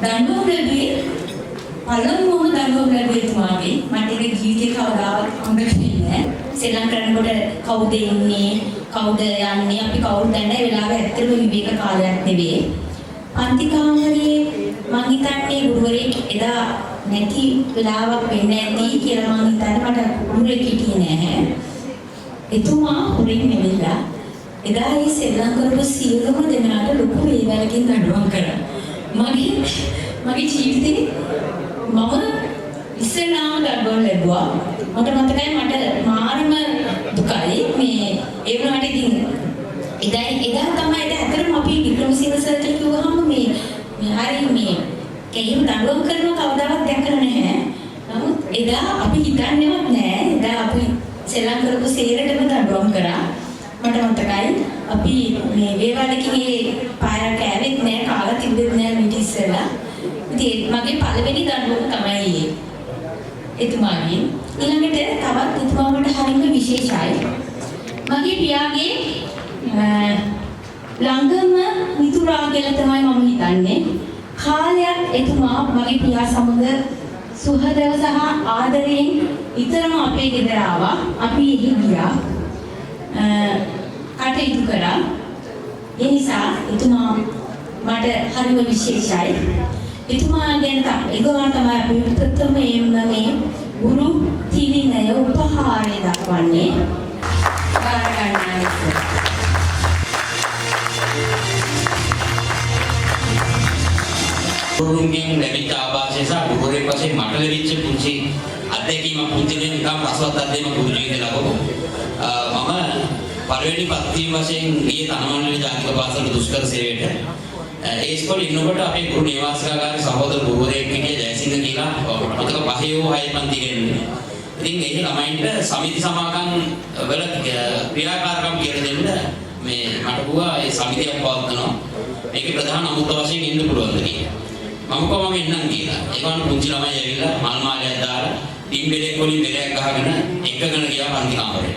දඬුවම් ලැබුවේ පළමුවම දඬුවම් ලැබුවේ එතුමාගේ. මට ඒක ජීවිතේ කවදාවත් අමතක වෙන්නේ නැහැ. ශ්‍රී ලංකාවේ කවුද ඉන්නේ කවුද යන්නේ අපි කවුරුද දන්නේ වෙලාව ඇත්තටම විවේක කාලයක් නෙවෙයි. පන්ති කාමරේ මං හිතන්නේ ගුරුවරයෙක් එදා නැති වෙලාවක් වෙන්නේ නැති කියලා මං හිතන්නේ. මට ගුරුවරයෙක් හිටියේ නැහැ. එතුමා හොරින් නෙවිලා එදා ඒ සෙල්ලම් කරපු සියලුම දෙනාට ලොකු වේවැලකින් දඬුවම් කරා. මගේ ජීවිතේ මම ඉස්සෙල්ලාම දඬුවම් ලැබුවා. මට මතකයි මට මාරම දුකයි මේ ඒ වුණාට ඉතින් එදා තමයි ඇත්තටම අපි වික්‍රමසිංහ සර්ට කිව්වහම මේ හරි මේ කේම දඬුවම් කරනවා කවදාවත් දැකලා නැහැ. නමුත් එදා අපි හිතන්නේවත් නැහැ. එදා අපි සෙල්ලම් කරපු සේරටම දඬුවම් කරා. මට මතකයි අපි මේ වේවලකින් පාරට ඇවෙත් නැහැ කාලා තිබෙත් නැහැ මිට ඉස්සෙල්ලා. ඉතින් මගේ පළවෙනි දඬුවම තමයි එතුමාගේ. ඊළඟට තවත් එතුමාට හරිම විශේෂයි. මගේ පියාගේ ළඟම මිතුරා කියලා තමයි මම හිතන්නේ. කාලයක් එතුමා මගේ පියා සමග සුහදව සහ ආදරයෙන් විතරම අපේ ගෙදර ආවා. අපි එහි ගියා. කටයුතු කරා. ඒ නිසා එතුමා මට හරිම විශේෂයි. එතුමා ගැන එගොල්ලන් තමයි අපි ප්‍රථමයෙන්ම මේ ගුරු තිලිනය උපහාරය දක්වන්නේ. ගුරුන්ගෙන් ලැබිච්ච ආభాෂය සහ ගුරුවරයෙක් වශයෙන් මට ලැබිච්ච පුංචි අත්දැකීම පුංචි දෙයක් නිකම් රසවත් අත්දැකීමක් ගුරු ජීවිතේ ලැබුවා. මම පළවෙනි පත්වීම වශයෙන් ගියේ තනමල්ලේ ජාතික පාසල දුෂ්කර සේවයට. ඒ ඉස්කෝලේ ඉන්නකොට අපේ ගුරු නිවාසිකාගාරේ සහෝදර ගුරුවරයෙක් හිටියේ ජයසිංහ කියලා. මතක 5 හෝ 6 පන්ති ගෙන්නේ. ඉතින් ඒ ළමයින්ට සමිති සමාගම් වල ක්‍රියාකාරකම් කියලා දෙන්න මේ මට කිව්වා ඒ සමිතියක් පවත්වනවා. ඒකේ ප්‍රධාන අමුත්ත වශයෙන් ඉන්න පුළුවන්ද කියලා. මම කොහොම එන්නම් කියලා. ඒකවල පුංචි ළමයි ඇවිල්ලා මල් මාලයක් දාලා ටිම් බෙලෙක් වලින් බෙලයක් ගහගෙන එකගෙන ගියා පන්ති කාමරේ.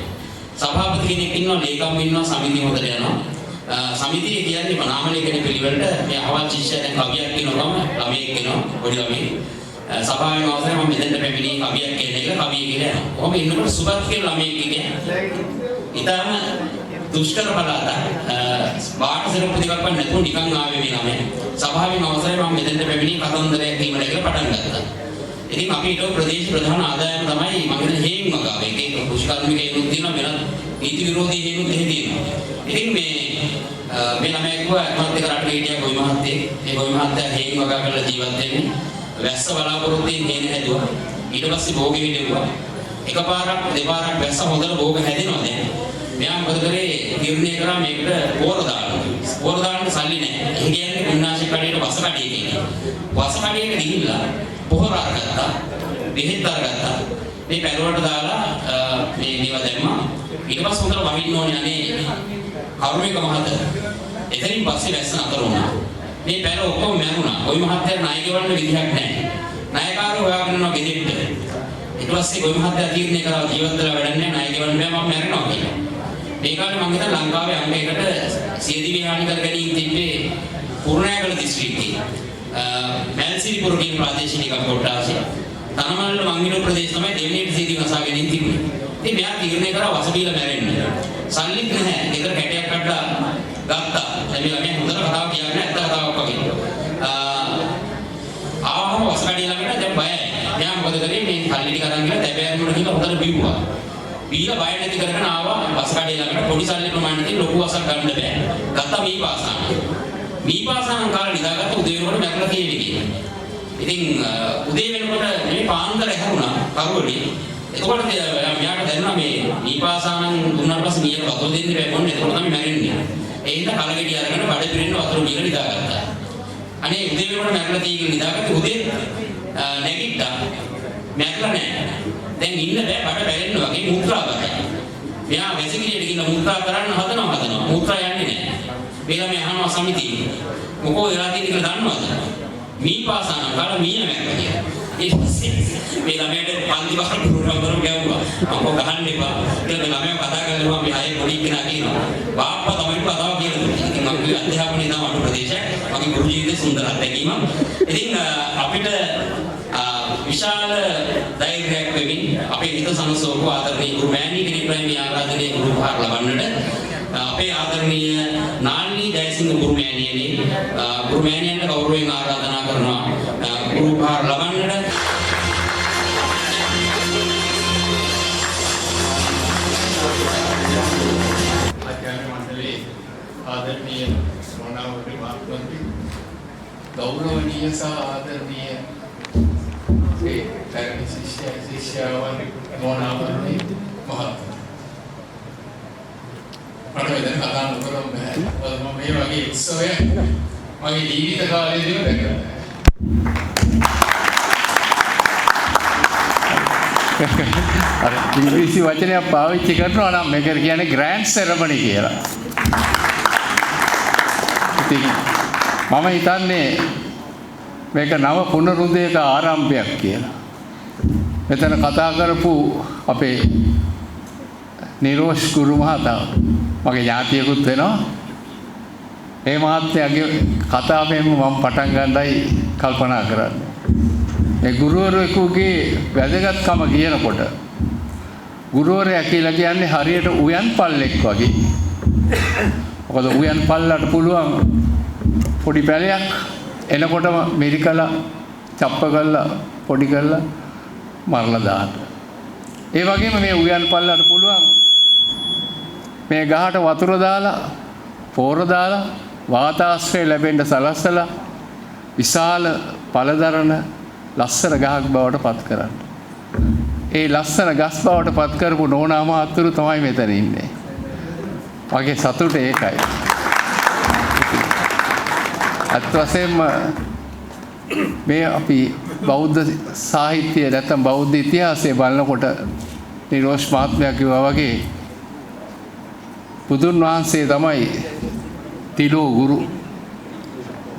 සභාපති කෙනෙක් ඉන්නවා, ලේකම් ඉන්නවා, සමිතිය හොදට යනවා. සමිතිය කියන්නේ මනාමලේකන පිළිවෙලට මේ අහවල් ශිෂ්‍යයා දැන් කවියක් කියනකොම ළමයෙක් එනවා, පොඩි ළමයෙක්. සභාවේ අවසරය මම මෙතෙන්ට පැමිණි කවියක් කියන එක කවිය කියලා යනවා. කොහොම ඉන්නකොට සුබත් කියලා ළමයෙක් ඉන්නේ. ඊටම දුෂ්කර පළාත බාට සරප්පු දෙකක් වන් නැතුව නිකන් ආවේ මේ ළමයා. සභාවේ අවසරය මම මෙතෙන්ට පැමිණි කතන්දරයක් කියන්න කියලා පටන් ගත්තා. ඉතින් අපි ඊට ප්‍රදේශ ප්‍රධාන ආදායම තමයි මම කියන හේන් මගාව. ඒක කුෂිකාර්මිකයෙකුත් තියෙනවා වෙනත් නීති විරෝධී හේනුත් එහෙ තියෙනවා. ඉතින් මේ ළමයා කිව්වා මහත් එක රටේ හිටියා ගොවි මහත්තයෙක්. ඒ ගොවි මහත්තයා හේන් මගා කරලා ජීවත් වෙන්නේ. වැස්ස බලාපොරොත්තුෙන් හේන හැදුවා. ඊට පස්සේ භෝගෙ හිටුවා. එකපාරක් දෙපාරක් වැස්ස හොඳට භෝග හැදෙනවා දැන්. මෙයා මොකද කරේ නිර්ණය කරා මේකට පෝර දාන්න. පෝර දාන්න සල්ලි නැහැ. ඒ කියන්නේ උන්නාශි කඩේට වස කඩේ කියන්නේ. වස කඩේට ගිහිල්ලා පොහොර අරගත්තා. දෙහෙත් අරගත්තා. මේ පැලවට දාලා මේ නිව දැම්මා. ඊට පස්සේ හොඳට වහින්න ඕනේ අනේ කරුණේක මහත්තයා. එතනින් පස්සේ වැස්ස අතර වුණා. මේ පැල ඔක්කොම මැරුණා. ওই මහත්තයා ණය ගෙවන්න විදිහක් නැහැ. ණයකාරෝ හොයාගෙන යනවා ගෙදෙට්ට. ඊට පස්සේ ওই මහත්තයා තීරණය කරා ජීවත් වෙලා වැඩක් නැහැ. ණය ගෙවන්න බෑ මම මැරෙනවා කියලා. මේ කාලේ මම හිතන ලංකාවේ අංගයකට සියදිවි හානි කර ගැනීම තිබ්බේ කුරුණෑගල දිස්ත්‍රික්කයේ. මැල්සිරිපුර කියන ප්‍රාදේශීය කොට්ටාසය. තනමල්ල මංගිනු ප්‍රදේශ තමයි දෙවෙනියට සියදිවි නසා ගැනීම තිබුණේ. ඉතින් මෙයා තීරණය කරා වස බීලා මැරෙන්න. සල්ලිත් නැහැ. ගෙදර කැටයක් කඩලා ගත්තා. එමෙලා මම හොඳට කතාව කියන්නේ ඇත්ත කතාවක් වගේ. ආවම වස කඩේ ළඟට දැන් බයයි. මෙයා මොකද කරේ මේ සල්ලි ටික අරන් ගිහලා තැබෑන් වල ගිහලා හොඳට බිව්වා. බීලා බය නැති කරගෙන ආවා වස කඩේ ළඟට පොඩි සල්ලි ප්‍රමාණයකින් ලොකු වසක් ගන්න බෑ. ගත්තා මේ පාසාන. මේ පාසාන කාලේ නිදාගත්ත උදේ වෙනකොට මැරලා තියෙන්නේ කියලා. ඉතින් උදේ වෙනකොට මේ පාන්දර හැරුණා කරුවලේ. එතකොට මෙයාට දැනුණා මේ පාසාන දුන්නාට පස්සේ මියට වතුර දෙන්න බෑ මොන්නේ. එතකොට තමයි මැරෙන්නේ. ඒ හින්දා කලගෙඩි අරගෙන බඩ පිරෙන්න වතුර බීලා නිදාගත්තා. අනේ උදේ වෙනකොට මැරලා තියෙන්නේ නිදාගත්ත උදේ නැගිට්ටා. මැරලා නෑ. දැන් ඉන්න බෑ බඩ බැලෙන්න වගේ මුත්‍රා කරා. මෙයා වැසිකිළියට ගිහින් මුත්‍රා කරන්න හදනවා. මුත්‍රා යන්නේ නෑ. මේලා මේ අහනවා සමිතිය. මොකෝ වෙලා තියෙන්නේ කියලා දන්නවද? මීපාසාන කාලා මීය මැරලා කියලා. ඊට පස්සේ මේ ළමයට පන්ති බහර පුරුවම් ගැව්වා. අම්මෝ ගහන්න එපා. කියලා ළමයා කතා කරනවා මේ අය පොඩි කෙනා කියනවා. බාප්පා තමයි කතාව කියලා දුන්නා. ඉතින් මම කිව්වේ අධ්‍යාපනයේ නම් අඩු ප්‍රදේශයක්. මගේ ගුරු ජීවිතේ සුන්දර අත්දැකීමක්. ඉතින් අපිට විශාල ධෛර්යයක් වෙමින් අපේ හිත සනසවපු ආදරණීය ගුරු මෑණී කෙනෙක් මේ ආරාධනීය ගුරු උපහාර ලබන්නට අපේ ආදරණීය නාල්නී ජයසිංහ ගුරු මෑණියනි ගුරු මෑණියන්ට ගෞරවයෙන් ආරාධනා කරනවා ගුරු උපහාර ලබන්නට. आदरणीय मोनावती महात्मंत्री गौरवनीय सा आदरणीय शिष्यावन मोनावती महात्मा මට දැන් කතා නොකරම බෑ. මම මේ වගේ උත්සවයක් මගේ ජීවිත කාලයේදීම දැකලා අර ඉංග්‍රීසි වචනයක් පාවිච්චි කරනවා නම් මේකට කියන්නේ ග්‍රෑන්ඩ් සෙරමනි කියලා. ඉතින් මම හිතන්නේ මේක නව පුනරුදයක ආරම්භයක් කියලා. මෙතන කතා කරපු අපේ නිරෝෂ් ගුරු මහතා මගේ ඥාතියෙකුත් වෙනවා. ඒ මහත්මයාගේ කතාවෙන් මම පටන් ගන්නයි කල්පනා කරන්නේ. ඒ ගුරුවරයෙකුගේ වැදගත්කම කියනකොට ගුරුවරයා කියලා කියන්නේ හරියට උයන් පල්ලෙක් වගේ. මොකද උයන් පල්ලට පුළුවන් පොඩි පැලයක් එනකොටම මෙරිකලා චප්ප කරලා පොඩි කරලා මරලා දාන්න. ඒ වගේම මේ උයන් පල්ලට පුළුවන් මේ ගහට වතුර දාලා පෝර දාලා වාතාශ්‍රය ලැබෙන්න සලස්සලා විශාල පළදරන ලස්සන ගහක් බවට පත් කරන්න. ඒ ලස්සන ගස් බවට පත් කරපු නෝනා මහත්තුරු තමයි මෙතන ඉන්නේ. මගේ සතුට ඒකයි. අත් වශයෙන්ම මේ අපි බෞද්ධ සාහිත්‍යය නැත්නම් බෞද්ධ ඉතිහාසය බලනකොට නිරෝෂ් මහත්මයා කිව්වා වගේ බුදුන් වහන්සේ තමයි තිලෝ ගුරු.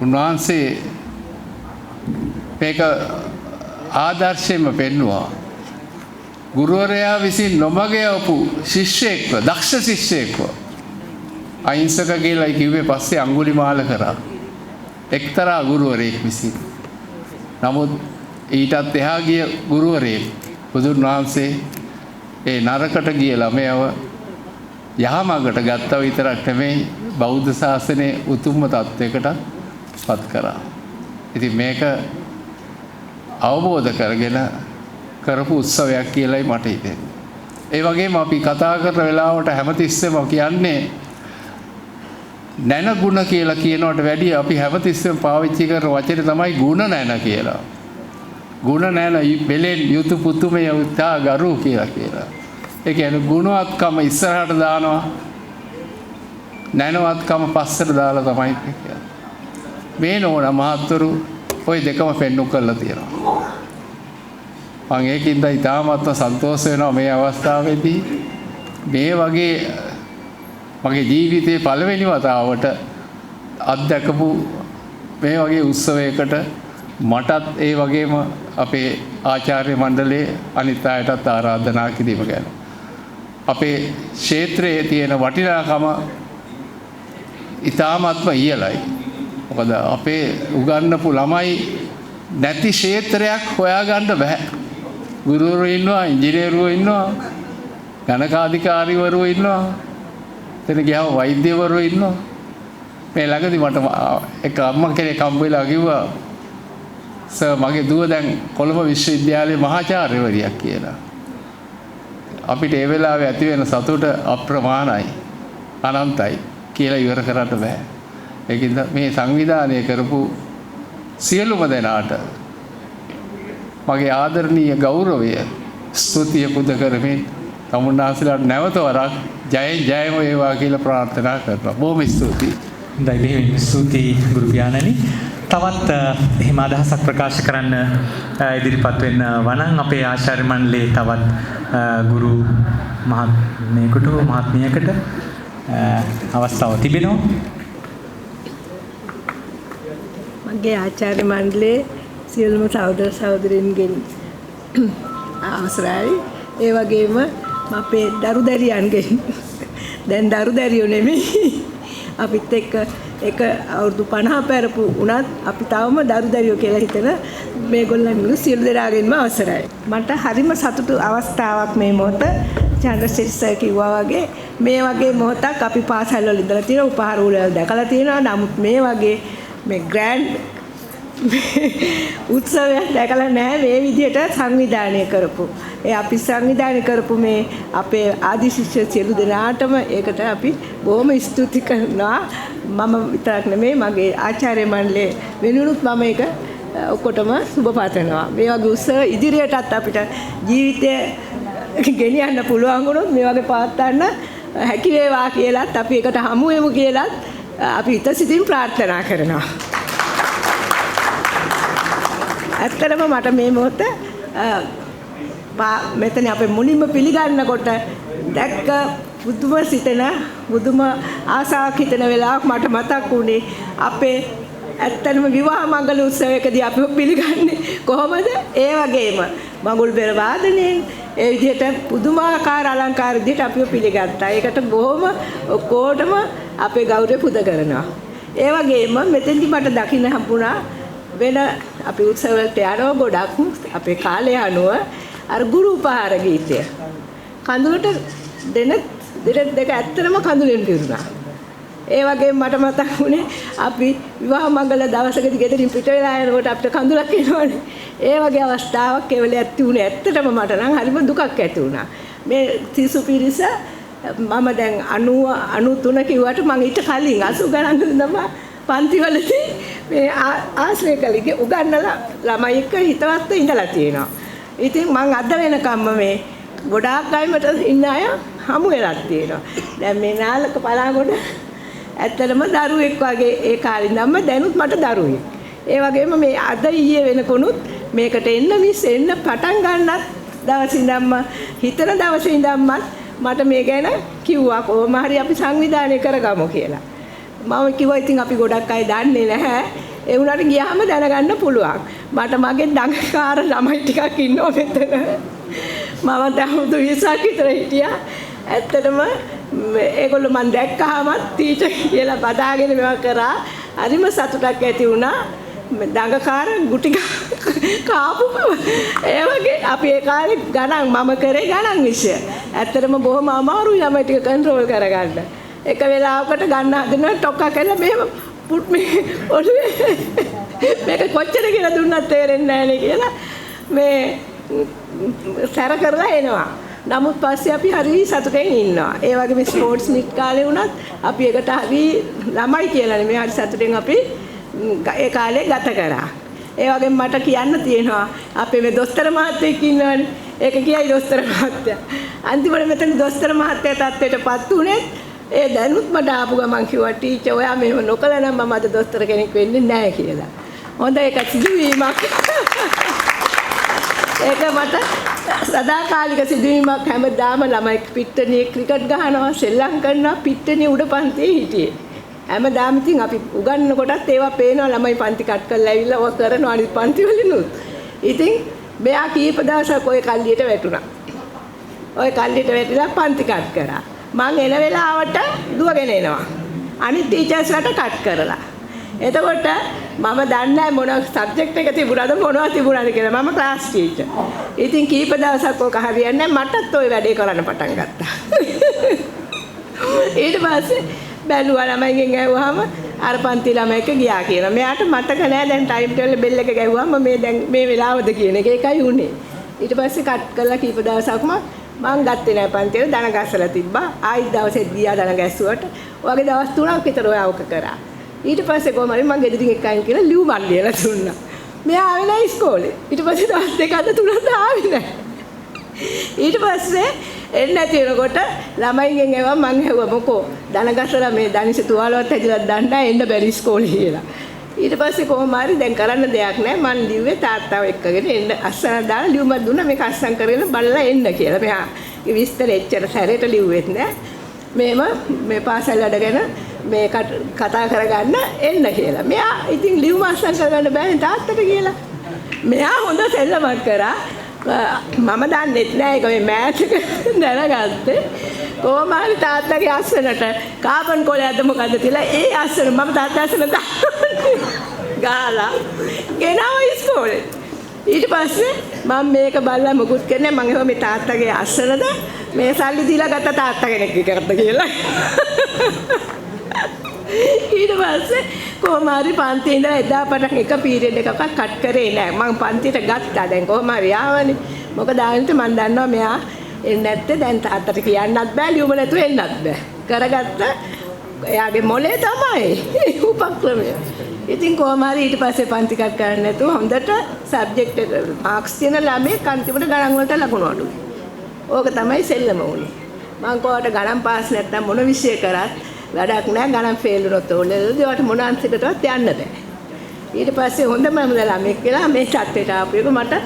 උන්වහන්සේ මේක ආදර්ශයෙන්ම පෙන්වුවා. ගුරුවරයා විසින් නොමග යවපු ශිෂ්‍යයෙක්ව, දක්ෂ ශිෂ්‍යයෙක්ව අහිංසක කියලා කිව්වේ පස්සේ අඟුලිමාල කරා. එක්තරා ගුරුවරයෙක් විසින්. නමුත් ඊටත් එහා ගිය ගුරුවරයෙක් බුදුන් වහන්සේ ඒ නරකට ගිය ළමයව යහමඟට ගත්තා විතරක් නෙමෙයි බෞද්ධ ශාසනයේ උතුම්ම තත්වයකට පත් කරා. ඉතින් මේක අවබෝධ කරගෙන කරපු උත්සවයක් කියලායි මට හිතෙන්නේ. ඒ වගේම අපි කතා කරන වෙලාවට හැමතිස්සෙම කියන්නේ නැන ගුණ කියලා කියනවට වැඩිය අපි හැමතිස්සෙම පාවිච්චි කරන වචනේ තමයි ගුණ නැන කියලා. ගුණ නැන බෙලෙන් යුතු පුතුමය උතා ගරු කියලා. ඒ කියන්නේ ගුණවත්කම ඉස්සරහට දානවා නැනවත්කම පස්සට දාලා තමයි කියන්නේ. මේ නෝන මහත්තුරු ওই දෙකම පෙන්වු කරලා තියෙනවා. මම ඒකින්ද ඉතාමත්ම සන්තෝෂ වෙනවා මේ අවස්ථාවේදී මේ වගේ මගේ ජීවිතේ පළවෙනි වතාවට අත්දැකපු මේ වගේ උත්සවයකට මටත් ඒ වගේම අපේ ආචාර්ය මණ්ඩලයේ අනිත් අයටත් ආරාධනා කිරීම ගැන අපේ ක්ෂේත්‍රයේ තියෙන වටිනාකම ඉතාමත්ම ඉහළයි. මොකද අපේ උගන්වපු ළමයි නැති ක්ෂේත්‍රයක් හොයාගන්න බෑ. ගුරුවරු ඉන්නවා, ඉංජිනේරුවෝ ඉන්නවා, ගණකාධිකාරීවරු ඉන්නවා, එතන ගියාම වෛද්‍යවරු ඉන්නවා. මේ ළඟදි මට එක අම්මා කෙනෙක් හම්බ වෙලා කිව්වා සර් මගේ දුව දැන් කොළඹ විශ්වවිද්‍යාලයේ මහාචාර්යවරියක් කියලා. අපිට ඒ වෙලාවේ ඇති වෙන සතුට අප්‍රමාණයි, අනන්තයි කියලා ඉවර කරන්න බෑ. ඒකින්ද මේ සංවිධානය කරපු සියලුම දෙනාට මගේ ආදරණීය ගෞරවය ස්තුතිය පුද කරමින් තමුන්නාසලාට නැවත වරක් ජයෙන් ජයම වේවා කියලා ප්‍රාර්ථනා කරනවා. බොහොම ස්තුතියි. හොඳයි, බෙහෙවින් ස්තුතියි ගුරු පියාණනි. තවත් එහෙම අදහසක් ප්‍රකාශ කරන්න ඉදිරිපත් වෙන්න වනම් අපේ ආචාර්ය මණ්ඩලයේ තවත් ගුරු මහත්මියකට අවස්ථාව තිබෙනවා. මගේ ආචාර්ය මණ්ඩලයේ සියලුම සහෝදර සහෝදරින්ගෙන් අවසරයි. ඒ වගේම අපේ දරු දැරියන්ගෙන් දැන් දරු දැරියෝ නෙමෙයි අපිත් එක්ක එක අවුරුදු 50 පැරපු උනත් අපි තවම දරුදරියෝ කියලා හිතන මේගොල්ලන්ගේ සියලු දෙනාගෙන්ම අවසරයි. මට හරිම සතුටු අවස්ථාවක් මේ මොහොත. චන්ද්‍රසිරි සර් කිව්වා වගේ මේ වගේ මොහොතක් අපි පාසල් වල ඉඳලා තියෙන උපහාර වල දැකලා තියෙනවා. නමුත් මේ වගේ මේ ග්‍රෑන්ඩ් උත්සවයක් දැකලා නැහැ මේ විදිහට සංවිධානය කරපු. ඒ අපි සංවිධානය කරපු මේ අපේ ආදි ශිෂ්‍ය සියලු දෙනාටම ඒකට අපි බොහොම ස්තුති කරනවා. මම විතරක් නෙමෙයි මගේ ආචාර්ය මණ්ඩලයේ වෙනුනුත් මම ඒක ඔක්කොටම සුබ පතනවා. මේ වගේ උත්සව ඉදිරියටත් අපිට ජීවිතය ගෙනියන්න පුළුවන් වුණොත් මේ වගේ පවත්වන්න හැකි වේවා කියලාත් අපි ඒකට හමු වෙමු කියලාත් අපි ඉතසිතින් ප්‍රාර්ථනා කරනවා. ඇත්තටම මට මේ මොහොත මෙතන අපේ මුලින්ම පිළිගන්නකොට දැක්ක බුදුම සිතන බුදුම ආසාවක් හිතන වෙලාවක් මට මතක් වුණේ අපේ ඇත්තටම විවාහ මංගල උත්සවයකදී අපි පිළිගන්නේ කොහොමද? ඒ වගේම මඟුල් බෙර වාදනයෙන් ඒ විදිහට පුදුමාකාර අලංකාර විදිහට අපිව පිළිගත්තා. ඒකට බොහොම ඔක්කොටම අපේ ගෞරවය පුද කරනවා. ඒ වගේම මෙතෙන්දි මට දකින්න හම්බුණා වෙන අපි උත්සව වලට යනවා ගොඩක් අපේ කාලය අනුව අර ගුරු උපහාර ගීතය. කඳුලට දෙක ඇත්තටම කඳුලෙන් පිරුණා. ඒ වගේම මට මතක් වුණේ අපි විවාහ මංගල දවසකදී ගෙදරින් පිට වෙලා යනකොට අපිට කඳුලක් එනවනේ. ඒ වගේ අවස්ථාවක් කෙවල ඇති වුණේ ඇත්තටම මට නම් හරිම දුකක් ඇති වුණා. මේ සිසු පිරිස මම දැන් 93 කිව්වට මම ඊට කලින් 80 ගණන් ඉඳන්ම පන්තිවලදී මේ ආශ්‍රය කලිගේ උගන්නලා ළමයි එක්ක හිතවත්ව ඉඳලා තියෙනවා. ඉතින් මම අද වෙනකම්ම මේ ගොඩාක් අයමට ඉන්න අය හමු වෙලා තියෙනවා. දැන් මේ නාලක පලාගොඩ ඇත්තටම දරුවෙක් වගේ ඒ කාලේ ඉඳන්ම දැනුත් මට දරුවෙක්. ඒ වගේම මේ අද ඊයේ වෙනකොනුත් මේකට එන්න එන්න පටන් ගන්නත් දවසේ ඉඳන්ම හිතන දවසේ ඉඳන්මත් මට මේ ගැන කිව්වා කොහොම හරි අපි සංවිධානය කරගමු කියලා. මම කිව්වා ඉතින් අපි ගොඩක් අය දන්නේ නැහැ. ඒ වුණාට ගියාම දැනගන්න පුළුවන්. මට මගේ දඟකාර ළමයි ටිකක් ඉන්නවා මෙතන. මම දැනුදු 20ක් විතර හිටියා. ඇත්තටම ඒගොල්ලෝ මම දැක්කහම ටීචර් කියලා බදාගෙන මේවා කරා. හරිම සතුටක් ඇති වුණා. දඟකාර ගුටි කාපු ඒ වගේ අපි ඒ කාලේ ගණන් මම කරේ ගණන් විෂය. ඇත්තටම බොහොම අමාරුයි ළමයි ටික කන්ට්‍රෝල් කරගන්න. එක වෙලාවකට ගන්න හදන ටොක්ක කියලා මෙහෙම පුට් මේ ඔළුවේ මේක කොච්චර කියලා දුන්නත් තේරෙන්නේ නැහැ නේ කියලා මේ සැර කරලා එනවා. නමුත් පස්සේ අපි හරි සතුටෙන් ඉන්නවා. ඒ වගේ මේ ස්පෝර්ට්ස් මිට් කාලේ වුණත් අපි ඒකට හරි ළමයි කියලා නෙමෙයි හරි සතුටෙන් අපි ඒ කාලේ ගත කරා. ඒ වගේම මට කියන්න තියෙනවා අපේ මේ දොස්තර මහත්තයෙක් ඉන්නවනේ. ඒක කියයි දොස්තර මහත්තයා. අන්තිමට මෙතන දොස්තර මහත්තයා තත්ත්වයටපත් උනේ ඒ දැනුත් මට ආපු ගමන් කිව්වා ටීචර් ඔයා මෙහෙම නොකලා නම් මම අද දොස්තර කෙනෙක් වෙන්නේ නැහැ කියලා. හොඳ ඒක සිදුවීමක්. ඒක මට සදාකාලික සිදුවීමක්. හැමදාම ළමයි පිට්ටනියේ ක්‍රිකට් ගහනවා සෙල්ලම් කරනවා පිට්ටනිය උඩ පන්තියේ හිටියේ. හැමදාම ඉතින් අපි උගන්වන කොටත් ඒවා පේනවා ළමයි පන්ති කට් කරලා ඇවිල්ලා ඔය කරනවා අනිත් පන්ති වලිනුත්. ඉතින් මෙයා කීප දවසක් ওই කල්ලියට වැටුණා. ওই කල්ලියට වැටිලා පන්ති කට් කරා. මං එන වෙලාවට දුවගෙන එනවා. අනිත් ටීචර්ස්ලාට කට් කරලා. එතකොට මම දන්නේ මොන සබ්ජෙක්ට් එක තිබුණාද මොනවා තිබුණාද කියලා. මම ක්ලාස් ටීචර්. ඉතින් කීප දවසක් ඔක හරියන්නේ මටත් ওই වැඩේ කරන්න පටන් ගත්තා. ඊට පස්සේ බැලුවා ළමයිගෙන් ඇහුවාම අර පන්ති ළමයෙක් ගියා කියලා. මෙයාට මතක නෑ දැන් ටයිම් ටේබල් බෙල් එක ගැහුවාම මේ දැන් මේ වෙලාවද කියන එක. ඒකයි උනේ. ඊට පස්සේ කට් කරලා කීප දවසක්ම මං ගත්තේ නෑ පන්තියේ දන ගස්සලා තිබ්බා. ආයිත් දවසෙත් ගියා දන ගැස්සුවට. ඔයගේ දවස් 3ක් විතර ඔය අවක කරා. ඊට පස්සේ කොහොම හරි මං ගෙදරින් එක්ක අයින් කියලා ලියුමක් ලියලා දුන්නා. මෙයා ආවේ නෑ ඉස්කෝලේ. ඊට පස්සේ දවස් දෙකක් තුනක් ආවේ නෑ. ඊට පස්සේ එන්න තියෙනකොට ළමයිගෙන් එවම මං හෙව්වා මොකෝ දන ගස්සලා මේ දනිස තුවාලවත් හැදිලා දණ්ඩා එන්න බැරි ඉස්කෝලේ කියලා. ඊට පස්සේ කොහොම හරි දැන් කරන්න දෙයක් නෑ මං ලිව්වේ තාත්තාව එක්කගෙන එන්න අස්සන දාලා ලියුමක් දුන්නා මේක අස්සම් කරගෙන බලලා එන්න කියලා. මෙහා විස්තර එච්චර සැරේට ලිව්වෙත් නෑ. මේම මේ පාසල් වැඩගෙන මේ කතා කරගන්න එන්න කියලා. මෙයා ඉතින් ලියුම අස්සම් කරගන්න බෑනේ තාත්තට කියලා. මෙයා හොඳ සෙල්ලමක් කරා. මම දන්නේ නැහැ ඒක මේ මෑත් එක දැනගත්තේ කොහොම හරි තාත්තගේ අස්සනට කාබන් කොලයක්ද මොකද්ද කියලා ඒ අස්සන මම තාත්තා අස්සන ගාලා ගෙනාව ඉස්කෝලේ ඊට පස්සේ මම මේක බලලා මොකුත් කරන්නේ මම මේ තාත්තගේ අස්සනද මේ සල්ලි දීලා ගත්ත තාත්තා කෙනෙක් විතරද කියලා ඊට පස්සේ කොහොම හරි පන්තියේ ඉඳලා එදා පටන් එක පීරියඩ් එකක්වත් කට් කරේ නෑ මම පන්තියට ගත්තා දැන් කොහොම හරි ආවනේ මොකද ආවිත් මම දන්නවා මෙයා එන්නේ නැත්තේ දැන් තාත්තට කියන්නත් බෑ ලියුම නැතුව එන්නත් බෑ කරගත්ත එයාගේ මොලේ තමයි උපක්‍රමය ඉතින් කොහොම හරි ඊට පස්සේ පන්ති කට් කරන්න නැතුව හොඳට සබ්ජෙක්ට් එක මාක්ස් තියෙන ළමයි අන්තිමට ගණන් වලට ලකුණු අඩු ඕක තමයි සෙල්ලම උනේ මම කොහොමද ගණන් පාස් නැත්නම් මොන විෂය කරත් වැඩක් නැහැ ගණන් ෆේල් වුණොත් ඕලෙද ඒවට මොන අන්තිකටවත් යන්න බෑ ඊට පස්සේ හොඳම ළමෙක් කියලා මේ චත්තේට ආපු එක මට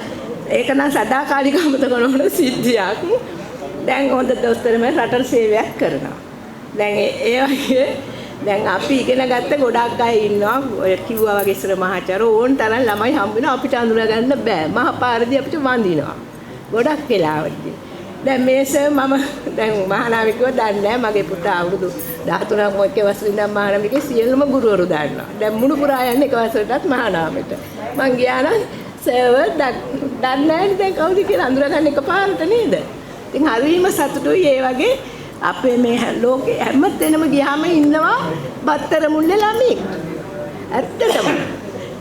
ඒක නම් සදාකාලික අමතක නොවන සිද්ධියක් දැන් හොඳ දොස්තරම රටට සේවයක් කරනවා දැන් ඒ වගේ දැන් අපි ඉගෙන ගත්ත ගොඩක් අය ඉන්නවා ඔය කිව්වා වගේ ඉස්සර මහාචාර්ය ඕන් තරම් ළමයි හම්බ වෙනවා අපිට අඳුර ගන්න බෑ මහා පාරදී අපිට වඳිනවා ගොඩක් වෙලාවට දැන් මේසර් මම දැන් මහානාවිකව දන්නේ නැහැ මගේ පුතා අවුරුදු 13ක් මොකේ වසරේ ඉඳන් මහානාවිකේ සියලුම ගුරුවරු දන්නවා දැන් මුණුපුරා යන්නේ එක වසරටත් මහානාමෙට මං ගියා නම් සර්වර් දන්නේ නැහැ දැන් කවුද කියලා අඳුරගන්න එකපාරට නේද ඉතින් හරිම සතුටුයි ඒ වගේ අපේ මේ ලෝකේ හැම තැනම ගියාම ඉන්නවා බත්තර මුල්ලේ ළමයි ඇත්තටම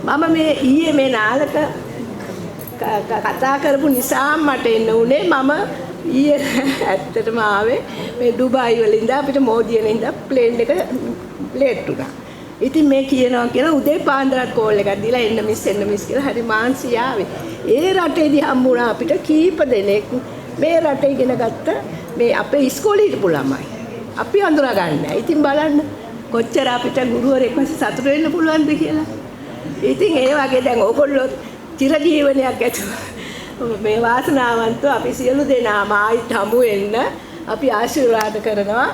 මම මේ ඊයේ මේ නාලක කතා කරපු නිසා මට එන්න උනේ මම ඊයේ ඇත්තටම ආවේ මේ දුබායි වල ඉඳන් අපිට මෝදියෙන් ඉඳන් ප්ලේන් එක ලේට් වුණා. ඉතින් මේ කියනවා කියලා උදේ පාන්දරත් කෝල් එකක් දීලා එන්න මිස් කියලා හරි මාන්සි ආවේ. ඒ රටේදී හම්බුණා අපිට කීප දෙනෙක් මේ රටේ ඉගෙන ගත්ත මේ අපේ ඉස්කෝලේ හිටපු ළමයි. අපි අඳුරා ගන්න නැහැ. ඉතින් බලන්න කොච්චර අපිට ගුරුවරයෙක් වශයෙන් සතුට වෙන්න පුළුවන්ද කියලා. ඉතින් ඒ වගේ දැන් ඕගොල්ලෝ චිරජීවනයක් ඇතුව මේ වාසනාවන්තව අපි සියලු දෙනාම ආයිත් හමු වෙන්න අපි ආශිර්වාද කරනවා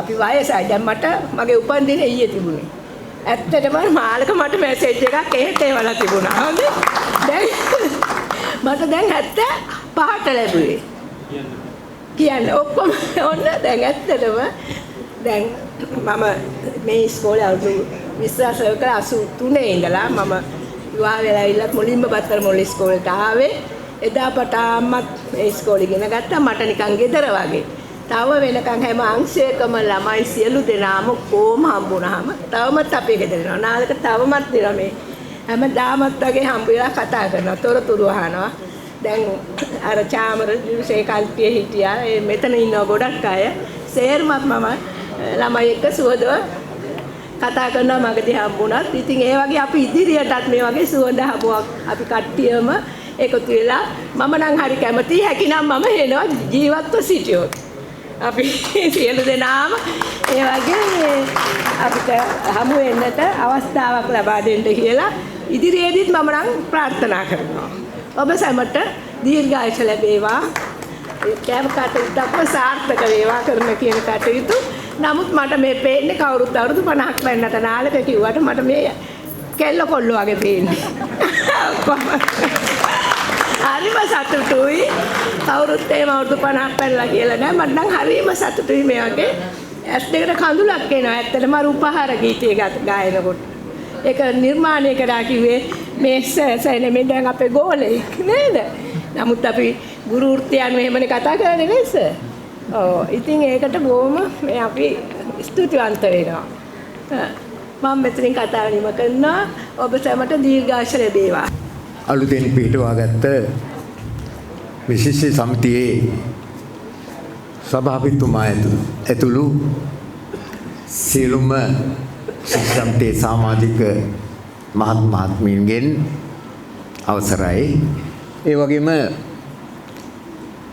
අපි වයසයි දැන් මට මගේ උපන්දින ඊයේ තිබුණේ ඇත්තටම මාළක මට මැසේජ් එකක් එහෙට එවලා තිබුණා හොඳ දැන් මට දැන් 75ට ලැබුවේ කියන්නේ ඔක්කොම ඔන්න දැන් ඇත්තටම දැන් මම මේ ඉස්කෝලේ අවුරුදු 83 ඉඳලා මම විවාහ වෙලා ඉල්ලත් මුලින්ම බත්තර මොළ ඉස්කෝලේට ආවේ එදා පටන්මත් මේ ඉස්කෝලේ ඉගෙන ගත්තා මට නිකන් ගෙදර වගේ. තව වෙනකන් හැම අංශයකම ළමයි සියලු දෙනාම කොහොම හම්බුනහම තවමත් අපේ ගෙදර යනවා. නාලක තවමත් දෙනවා මේ හැමදාමත් වගේ හම්බ වෙලා කතා කරනවා. තොරතුරු අහනවා. දැන් අර චාමර දිවසේ කල්පියේ හිටියා. මෙතන ඉන්නවා ගොඩක් අය. සේර්මත් මම ළමයි එක්ක සුවදව කතා කරනවා මගදී හම්බුණත්. ඉතින් ඒ වගේ අපි ඉදිරියටත් මේ වගේ සුවඳ හමුවක් අපි කට්ටියම එකතු වෙලා මම නම් හරි කැමතියි හැකිනම් මම එනවා ජීවත්ව සිටියොත්. අපි සියලු දෙනාම ඒ වගේ අපිට හමු වෙන්නට අවස්ථාවක් ලබා දෙන්න කියලා ඉදිරියේදීත් මම නම් ප්‍රාර්ථනා කරනවා. ඔබ සැමට දීර්ඝායුෂ ලැබේවා. කැම කටයුත්තක් සාර්ථක වේවා කරන කියන කටයුතු. නමුත් මට මේ පේන්නේ කවුරුත් අවුරුදු 50ක් වෙන්නට නාලක කිව්වට මට මේ කෙල්ල කොල්ල වගේ පේන්නේ. හරිම සතුටුයි. කවුරුත් එහෙම අවුරුදු 50ක් පැනලා කියලා නෑ. මට නම් හරිම සතුටුයි මේ වගේ ඇස් දෙකට කඳුලක් එනවා. ඇත්තටම රූපහාර ගීතය ගායනකොට. ඒක නිර්මාණය කරා කිව්වේ මේ සෑනේ මේ දැන් අපේ ගෝලෙක් නේද? නමුත් අපි ගුරු වෘත්තියන් මෙහෙමනේ කතා කරන්නේ නේද සර්? ඔව්. ඉතින් ඒකට බොහොම මේ අපි ස්තුතිවන්ත වෙනවා. මම මෙතනින් කතා නිම කරනවා. ඔබ සැමට දීර්ඝායුෂ ලැබේවා. අලුතෙන් පිටවාගත්ත විශේෂ සමිතියේ සභාපතිතුමා ඇතුළු සියලුම සමිතියේ සමාජික මහත්මීන්ගෙන් අවසරයි. ඒ වගේම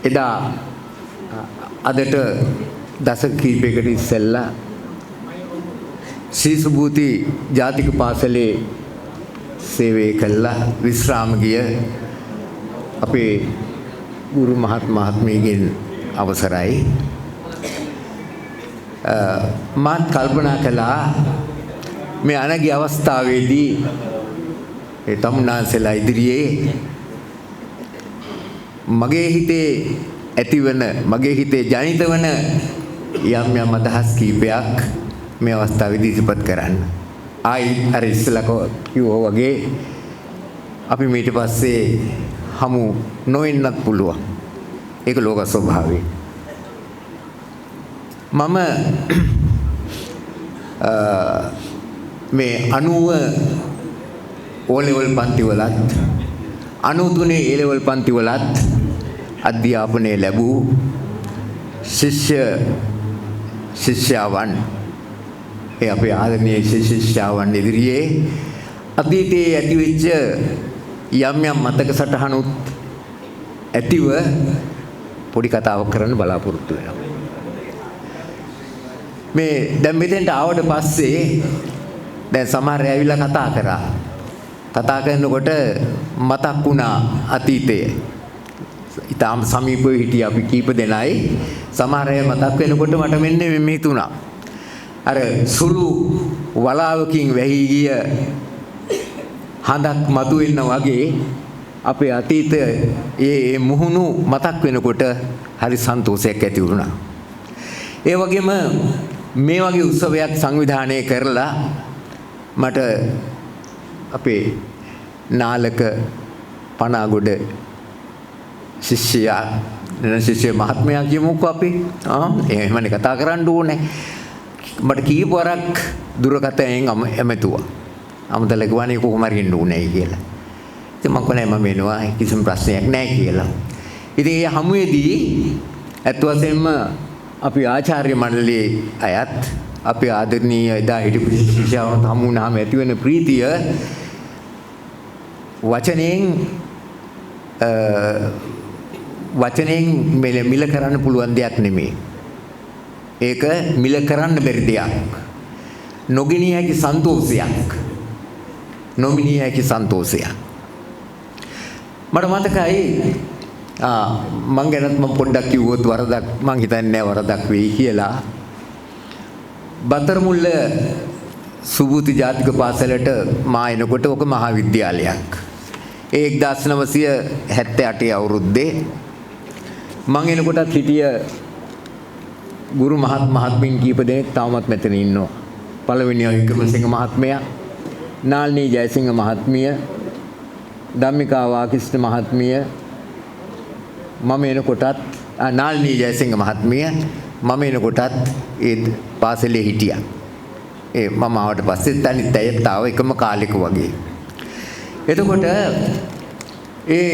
එදා අදට දශක කිහිපයකට ඉස්සෙල්ලා ශ්‍රී සුභූති ජාතික පාසලේ සේවය කළා විශ්‍රාම ගිය අපේ ගුරු මහත්මීගෙන් අවසරයි. මාත් කල්පනා කළා මේ අනගි අවස්ථාවේදී ඒ තමුන්නාන්සලා ඉදිරියේ මගේ හිතේ ඇතිවන මගේ හිතේ ජනිත වන යම් යම් අදහස් කීපයක් මේ අවස්ථාවේදී ඉදිරිපත් කරන්න. ආයි අර ඉස්සලා කිව්වා වගේ අපි ඊට පස්සේ හමු නොවෙන්නත් පුළුවන්. ඒක ලෝක ස්වභාවය. මම මේ 90 O level පන්ති වලත් 93 A level පන්ති වලත් අධ්‍යාපනය ලැබූ ශිෂ්‍යාවන් ඒ අපේ ආදරණීය ශිෂ්‍යාවන් ඉදිරියේ අතීතයේ ඇතිවෙච්ච යම් යම් මතක සටහනුත් ඇතිව පොඩි කතාවක් කරන්න බලාපොරොත්තු වෙනවා. මේ දැන් මෙතෙන්ට ආවට පස්සේ දැන් සමහර අය ඇවිල්ලා කතා කරා. කතා කරනකොට මතක් වුණා අතීතයේ. ඊටාම සමීපව හිටිය අපි කීප දෙනයි සමහර අය මතක් වෙනකොට මට මෙන්න මේ හිතුණා. අර සුළු වලාවකින් වැහි ගිය හඳක් මතුවෙන්න වගේ අපේ අතීතයේ ඒ මුහුණු මතක් වෙනකොට හරි සන්තෝෂයක් ඇති වුණා. ඒ වගේම මේ වගේ උත්සවයක් සංවිධානය කරලා මට අපේ නාලක පනාගොඩ ශිෂ්‍ය මහත්මයා කියමුකෝ අපි එහෙමනේ කතා කරන්න ඕනේ. මට කීප වරක් දුරකථනයෙන් ඇමතුවා. අමතලා ගවන්නේ කොහොම හරි ඉන්න ඕනේ කියලා. ඉතින් මම කොහේ මම එනවා කිසිම ප්‍රශ්නයක් නැහැ කියලා. ඉතින් ඒ හමුවේදී අත් වශයෙන්ම අපි ආචාර්ය මණ්ඩලයේ අයත් අපේ ආදරණීය එදා හිටපු ශිෂ්‍යයන් හමු වුණාම ඇති වෙන ප්‍රීතිය වචනෙන් මිල කරන්න පුළුවන් දෙයක් නෙමෙයි. ඒක මිල කරන්න බැරි දෙයක්. නොගිනිය හැකි සන්තෝෂයක්. නොමිනිය හැකි සන්තෝෂයක්. මට මතකයි මං ගැනත් මම පොඩ්ඩක් කිව්වොත් වරදක් මං හිතන්නේ නැහැ වරදක් වෙයි කියලා. බතරමුල්ල සුබුති ජාතික පාසලට මා එනකොට ඔක මහා විද්‍යාලයක්. ඒ 1978 අවුරුද්දේ මං එනකොටත් හිටිය ගුරු මහත්මීන් කීප දෙනෙක් තාමත් මෙතන ඉන්නවා. පළවෙනිව වික්‍රමසිංහ මහත්මයා, නාල්නී ජයසිංහ මහත්මිය, ධම්මිකා වාකිෂ්ඨ මහත්මිය, මම එනකොටත් නාල්නී ජයසිංහ මහත්මිය මම එනකොටත් ඒ පාසලේ හිටියා. ඒ මම ආවට පස්සේ තනිත් අයත් ආව එකම කාලෙක වගේ. එතකොට ඒ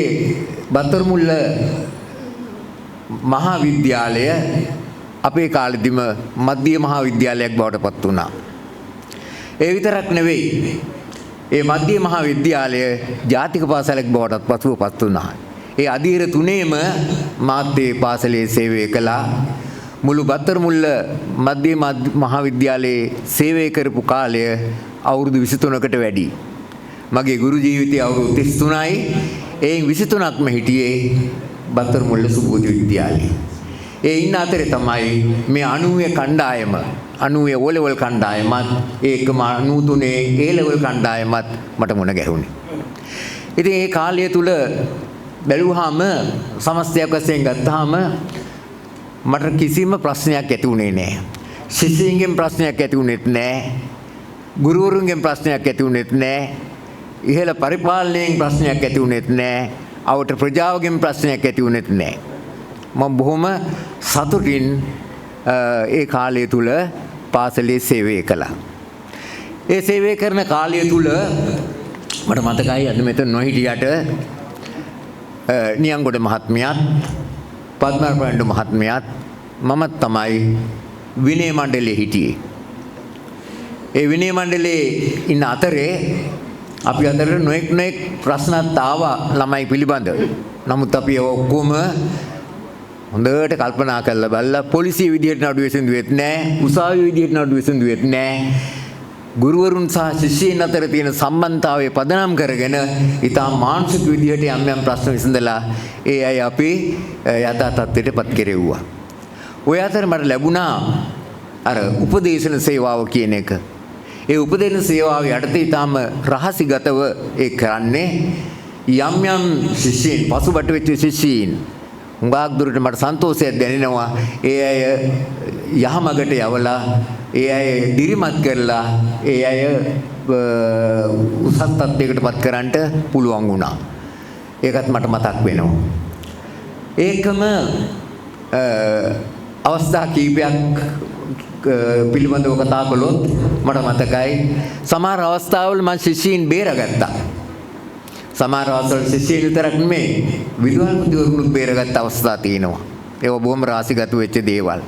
බතරමුල්ල මහා විද්‍යාලය අපේ කාලෙදිම මධ්‍ය මහා විද්‍යාලයක් බවට පත් වුණා. ඒ විතරක් නෙවෙයි. ඒ මධ්‍ය මහා විද්‍යාලය ජාතික පාසලක් බවට පසුව පත් වුණා. ඒ අධීර තුනේම මාත් ඒ පාසලේ සේවය කළා. මුළු බතරමුල්ල මධ්‍ය මහා විද්‍යාලයේ සේවය කරපු කාලය අවුරුදු 23කට වැඩි. මගේ ගුරු ජීවිතය අවුරුදු 33යි. එයින් 23ක්ම හිටියේ බතරමුල්ල සුබෝධි විද්‍යාලයේ. ඒ ඉන්න අතරේ තමයි මේ 90 කණ්ඩායම 90 O level කණ්ඩායමත් ඒකම 93 A level කණ්ඩායමත් මට මුණ ගැහුණේ. ඉතින් ඒ කාලය තුල බැලුවාම සමස්තයක් වශයෙන් ගත්තාම මට කිසිම ප්‍රශ්නයක් ඇති වුණේ නැහැ. ශිෂ්‍යයන්ගෙන් ප්‍රශ්නයක් ඇති වුණෙත් නැහැ. ගුරුවරුන්ගෙන් ප්‍රශ්නයක් ඇති වුණෙත් නැහැ. ඉහළ පරිපාලනයෙන් ප්‍රශ්නයක් ඇති වුණෙත් නැහැ. අවට ප්‍රජාවගෙන් ප්‍රශ්නයක් ඇති වුණෙත් නැහැ. මම බොහොම සතුටින් ඒ කාලය තුල පාසලේ සේවය කළා. ඒ සේවය කරන කාලය තුල මට මතකයි අද මෙතන නොහිටියට නියංගොඩ මහත්මියත් පද්මනාභ මහත්මියත් මම තමයි විනය මණ්ඩලයේ හිටියේ. ඒ විනය මණ්ඩලයේ ඉන්න අතරේ අපි අතරේ නොඑක් ප්‍රශ්නත් ආවා ළමයි පිළිබඳව. නමුත් අපි ඔක්කොම හොඳට කල්පනා කරලා බලලා පොලිසිය විදියට නඩු විසඳුවෙත් නැහැ, උසාවිය විදියට නඩු විසඳුවෙත් නැහැ. ගුරුවරුන් සහ ශිෂ්‍යයන් අතර තියෙන සම්බන්ධතාවය පදනම් කරගෙන ඊටා මානසික විදියට යම් යම් ප්‍රශ්න විසඳලා ඒ අය අපි යථා තත්ත්වයටපත් කෙරෙව්වා. ඔය අතර මට ලැබුණා අර උපදේශන සේවාව කියන එක. ඒ උපදේශන සේවාව යටතේ ඊටාම රහසිගතව ඒ කරන්නේ යම් ශිෂ්‍යයන් පසුබට වෙච්ච ශිෂ්‍යයන් හුඟක් දුරට මට සන්තෝෂයක් දැනෙනවා. ඒ අය යහමගට යවලා ඒ අය දිරිමත් කරලා ඒ අය උසස් තත්ත්වයකටපත් කරන්නට පුළුවන් වුණා. ඒකත් මට මතක් වෙනවා. ඒකම අවස්ථා කීපයක් පිළිබඳව කතා කළොත් මට මතකයි සමහර අවස්ථාවල මම ශිෂ්‍යයන් බේරගත්තා. සමහර අවස්ථාවල ශිෂ්‍යයන් විතරක් නෙමෙයි විද්‍යාඥවරුන් බේරගත්ත අවස්ථා තියෙනවා. ඒව බොහොම රාශිගත වෙච්ච දේවල්.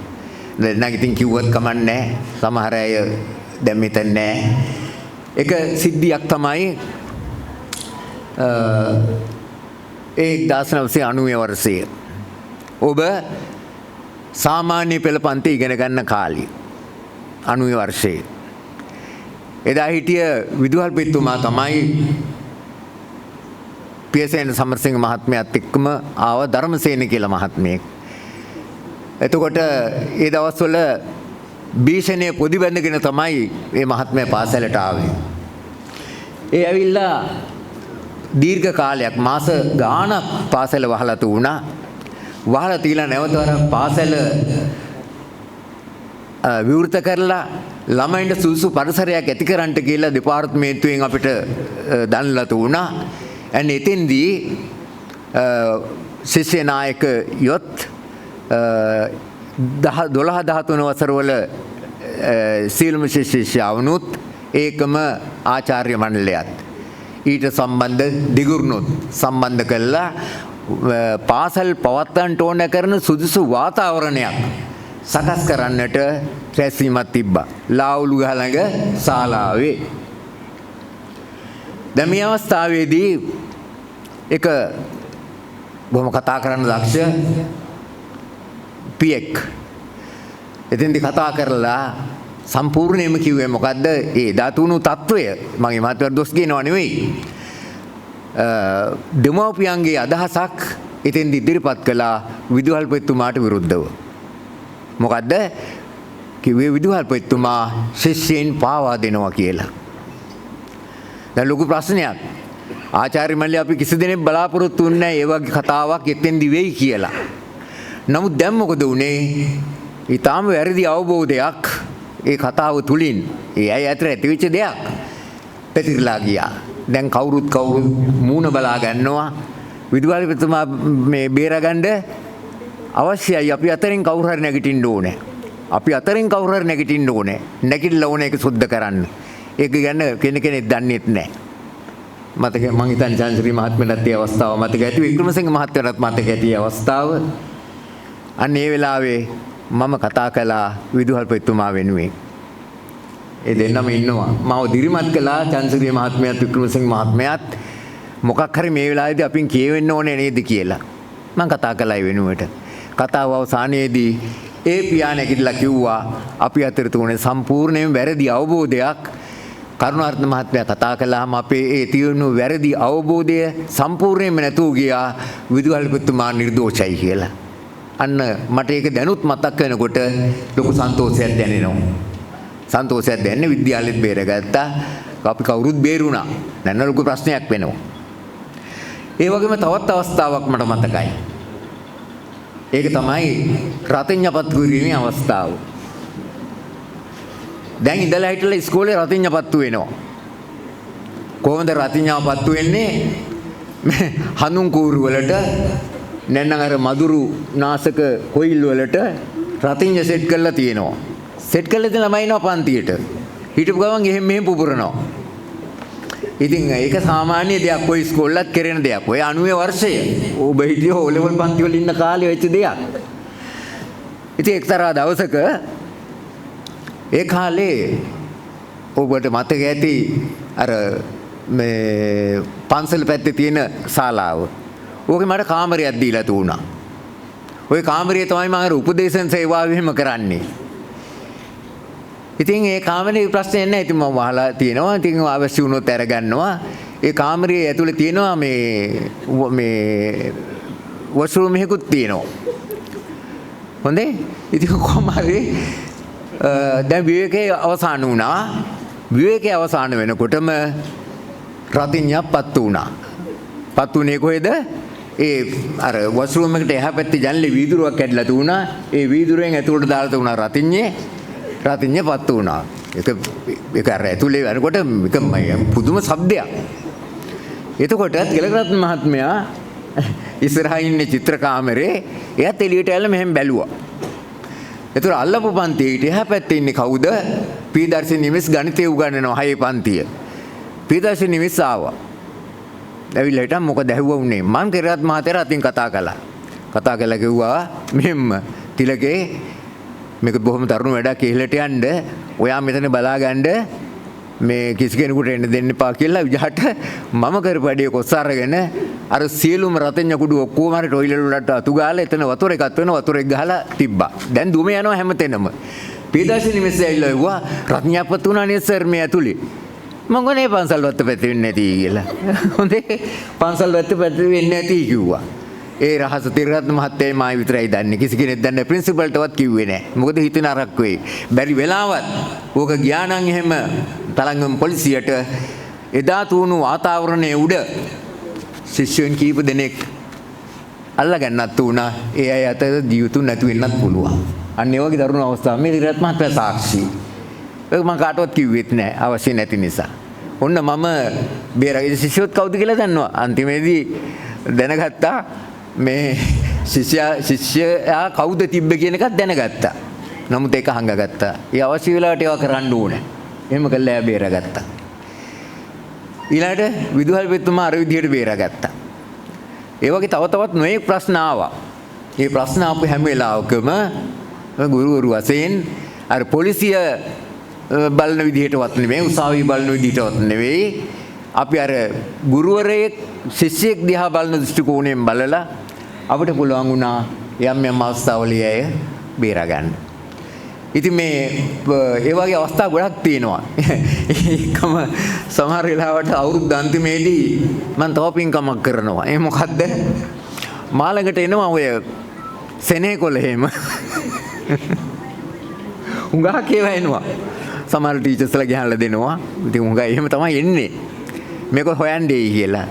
දැන් ඉතින් කිව්වත් කමන්නේ නැහැ. සමහර අය දැන් මෙතන නැහැ. එක සිද්ධියක් තමයි ඒ 1990 වර්ෂයේ ඔබ සාමාන්‍ය පෙළ පන්ති ඉගෙන ගන්න කාලේ 90 වර්ෂයේ එදා හිටිය විදුහල්පතිතුමා තමයි පියසේන සමරසිංහ මහත්මයාත් එක්කම ආව ධර්මසේන කියලා මහත්මයෙක්. එතකොට ඒ දවස්වල භීෂණයේ පොඩි බැඳගෙන තමයි මේ මහත්මයා පාසලට ආවේ. ඒ ඇවිල්ලා දීර්ඝ කාලයක් මාස ගාණක් පාසල වහලා තුණා. වහලා තියලා නැවත වරක් පාසල විවෘත කරලා ළමයින්ට සුදුසු පරිසරයක් ඇති කරන්නට කියලා දෙපාර්තමේන්තුවෙන් අපිට දන්ලා තුණා. and එතෙන්දී ශිෂ්‍ය නායක යොත් 12-13 වසරවල සීලම ශිෂ්‍යවනුත් ඒකම ආචාර්ය මණ්ඩලයත් ඊට සම්බන්ධ දිගුරුනොත් සම්බන්ධ කළා පාසල් පවත්වන්නට ඕන කරන සුදුසු වාතාවරණයක් සකස් කරන්නට රැස්වීමක් තිබ්බා. ලාවුලු ගහ ළඟ ශාලාවේ. දැන් මේ අවස්ථාවේදී එක බොහොම කතා කරන්න දක්ෂ පියෙක් එතෙන්දී කතා කරලා සම්පූර්ණයෙන්ම කිව්වේ මොකද්ද? ඒ ධාතුණු తত্ত্বය මගේ මහත්වරු දොස් කියනවා නෙවෙයි. දෙමව්පියන්ගේ අදහසක් එතෙන්දී ඉදිරිපත් කළා විදුහල්පතිතුමාට විරුද්ධව. මොකද්ද? කිව්වේ විදුහල්පතිතුමා ශිෂ්‍යයන් පාවා දෙනවා කියලා. දැන් ලොකු ප්‍රශ්නයක්. ආචාර්ය මල්ලි අපි කිසි දෙනෙක් බලාපොරොත්තු වෙන්නේ නැහැ ඒ වගේ කතාවක් එතෙන්දී වෙයි කියලා. නමුත් දැන් මොකද වුනේ? ඊටාම වැරදි අවබෝධයක් ඒ කතාව තුලින් ඒ අය අතර ඇතිවෙච්ච දෙයක් පැතිරලා ගියා. දැන් කවුරුත් මූණ බලා ගන්නවා විදුහල්පතිතුමා මේ බේරගන්න අවශ්‍යයි. අපි අතරින් කවුරු හරි නැගිටින්න ඕනේ. අපි අතරින් කවුරු හරි නැගිටින්න ඕනේ. නැගිටලා ඕනේ ඒක සුද්ධ කරන්න. ඒක ගැන කෙනෙක් දන්නේත් නැහැ. මතක මං හිතන්නේ චන්ද්‍රී මහත්මයාට ඒ අවස්ථාව මතක ඇති වික්‍රමසිංහ මහත්මයාට මතක ඇති අවස්ථාව. අන්න ඒ වෙලාවේ මම කතා කළා විදුහල්පතිතුමා වෙනුවෙන්. ඒ දෙන්නම ඉන්නවා. මාව දිරිමත් කළා චන්ද්‍රී මහත්මයාත් වික්‍රමසිංහ මහත්මයාත් මොකක් හරි මේ වෙලාවේදී අපින් කියවෙන්න ඕනේ නේද කියලා. මම කතා කළා ඒ වෙනුවට. කතාව අවසානයේදී ඒ පියා නැගිටලා කිව්වා අපි අතර තුනේ සම්පූර්ණයෙන් වැරදි අවබෝධයක්. කරුණාරත්න මහත්මයා කතා කළාම අපේ ඒ තියුණු වැරදි අවබෝධය සම්පූර්ණයෙන්ම නැතුව ගියා විදුහල්පතිතුමා නිර්දෝෂයි කියලා. අන්න මට ඒක දැනුත් මතක් වෙනකොට ලොකු සන්තෝෂයක් දැනෙනවා. සන්තෝෂයක් දැනෙන්නේ විද්‍යාලෙත් බේරගත්තා. අපි කවුරුත් බේරුණා. දැන් ලොකු ප්‍රශ්නයක් වෙනවා. ඒ වගේම තවත් අවස්ථාවක් මට මතකයි. ඒක තමයි රතිඤ්ඤපත් කිරීමේ අවස්ථාව. දැන් ඉඳලා හිටලා ඉස්කෝලේ රතිඤ්ඤපත්තු වෙනවා. කොහොමද රතිඤ්ඤාපත්තු වෙන්නේ? හඳුන් කූරු වලට නැත්නම් අර මදුරු නාශක කොයිල් වලට රතිඤ්ඤ සෙට් කරලා තියෙනවා. සෙට් කරලා ඉතින් ළමයි එනවා පන්තියට. හිටපු ගමන් එහෙම මෙහෙම පුපුරනවා. ඉතින් ඒක සාමාන්‍ය දෙයක්. ඔය ඉස්කෝලේත් කරන දෙයක්. ඔය 90 වර්ෂය ඔබ හිටියෝ O level පන්ති වල ඉන්න කාලේ වෙච්ච දෙයක්. ඉතින් එක්තරා දවසක ඒ කාලේ ඔබට මතක ඇති අර මේ පන්සල පැත්තේ තියෙන ශාලාව. ඕකේ මට කාමරයක් දීලා තුණා. ওই කාමරයේ තමයි මම අර උපදේශන සේවාව එහෙම කරන්නේ. ඉතින් ඒ කාමරේ ප්‍රශ්නයක් නැහැ. ඉතින් මම වහලා තියෙනවා. ඉතින් අවශ්‍ය වුණොත් අරගන්නවා. ඒ කාමරයේ ඇතුලේ තියෙනවා මේ වොෂ්රූම් එකකුත් තියෙනවා. හොඳේ? ඉතින් කොහොම හරි දැන් විවේකයේ අවසන් වුණා. විවේකයේ අවසන් වෙනකොටම රතිඤ්ඤාපත්තු වුණා. පත් උනේ කොහෙද? ඒ අර වොෂ්රූම් එකට එහා පැත්තේ ජනලේ වීදුරුවක් කැඩලා තුණා. ඒ වීදුරුවෙන් ඇතුළට දාලා තුණා රතිඤ්ඤේ පත් වුණා. ඒක අර ඇතුලේ යනකොට පුදුම ශබ්දයක්. එතකොට තිලකරත්න මහත්මයා ඉස්සරහින් ඉන්නේ චිත්‍ර කාමරේ එයාත් එළියට ඇවිල්ලා මෙහෙම බැලුවා. ඒතර අල්ලපු පන්තියේ එහා පැත්තේ ඉන්නේ කවුද? පීදර්ශන නිමිස් ගණිතය උගන්වනවා 6 පන්තිය. පීදර්ශන නිමිස් ආවා. ඇවිල්ලා හිටන් මොකද ඇහුවා උනේ? මං තිලකරත් මහත්තයාට අතින් කතා කළා. කතා කළා කිව්වා මෙහෙම තිලකේ මේක බොහොම තරුණ වැඩක් ඉහළට යන්න ඔයා මෙතන බලාගන්න මේ කිසි කෙනෙකුට එන්න දෙන්න එපා කියලා විජහට මම කරපු වැඩේ කොස් අරගෙන අර සියලුම රතඤ්ඤ කුඩු ඔක්කොම හරි ටොයිලට් වලට අතු ගාලා එතන වතුර එකක් වෙන වතුර එක ගහලා තිබ්බා. දැන් දුම යනවා හැමතැනම. පීදාසිනි මෙස්සේ ඇවිල්ලා කිව්වා රත්ඥාපත් උනා නේ සර් මේ ඇතුලේ. මම ගොනේ පන්සල් වත්ත පැත්තේ වෙන්නේ නැති කියලා. හොඳේ පන්සල් වත්ත පැත්තේ වෙන්නේ නැති කිව්වා. ඒ රහස තිලකරත්න මහත්තයයි මායි විතරයි දන්නේ. කිසි කෙනෙක් දන්නේ නැහැ. ප්‍රින්සිපල්ටවත් කිව්වේ නැහැ. මොකද හිතෙන අරක් වෙයි. බැරි වෙලාවත් ඕක ගියා නම් එහෙම තලංගම පොලිසියට එදා තුණු වාතාවරණයේ උඩ ශිෂ්‍යයන් කීප දෙනෙක් අල්ලගන්නත් උනා. ඒ අය අතර ජීවිතු නැති වෙන්නත් පුළුවන්. අන්න ඒ වගේ දරුණු අවස්ථාවක් මේ තිලකරත්න මහත්තයා සාක්ෂි. ඒක මම කාටවත් කිව්වෙත් නැහැ. අවශ්‍ය නැති නිසා. ඔන්න මම බේරගෙන ශිෂ්‍යොත් කවුද කියලා දන්නවා. අන්තිමේදී දැනගත්තා මේ ශිෂ්‍යයා කවුද තිබ්බ කියන එකත් දැනගත්තා. නමුත් ඒක හංගගත්තා. ඒ අවශ්‍ය වෙලාවට ඒවා කරන්න ඕනේ. එහෙම කළා බේරගත්තා. ඊළඟට විදුහල්පතිතුමා අර විදිහට බේරගත්තා. ඒ වගේ තව තවත් නොයෙක් ප්‍රශ්න ආවා. මේ ප්‍රශ්න ආපු හැම වෙලාවකම ගුරුවරු වශයෙන් අර පොලිසිය බලන විදිහටවත් නෙමෙයි උසාවි බලන විදිහටවත් නෙවෙයි අපි අර ගුරුවරයෙක් ශිෂ්‍යයෙක් දිහා බලන දෘෂ්ටි කෝණයෙන් බලලා අපිට පුළුවන් වුණා යම් අවස්ථාවලදී අය බේරා ගන්න. ඉතින් මේ ඒ වගේ අවස්ථා ගොඩක් තියෙනවා. ඒකම සමහර වෙලාවට අවුරුදු අන්තිමේදී මම තව පින්කමක් කරනවා. ඒ මොකද්ද? මාළඟට එනවා ඔය සෙනෙහකොළ එහෙම. උංගා කේවා එනවා. සමහර ටීචර්ස්ලා ගහලා දෙනවා. ඉතින් උංගා එහෙම තමයි එන්නේ. මේක හොයන්නේ කියලා.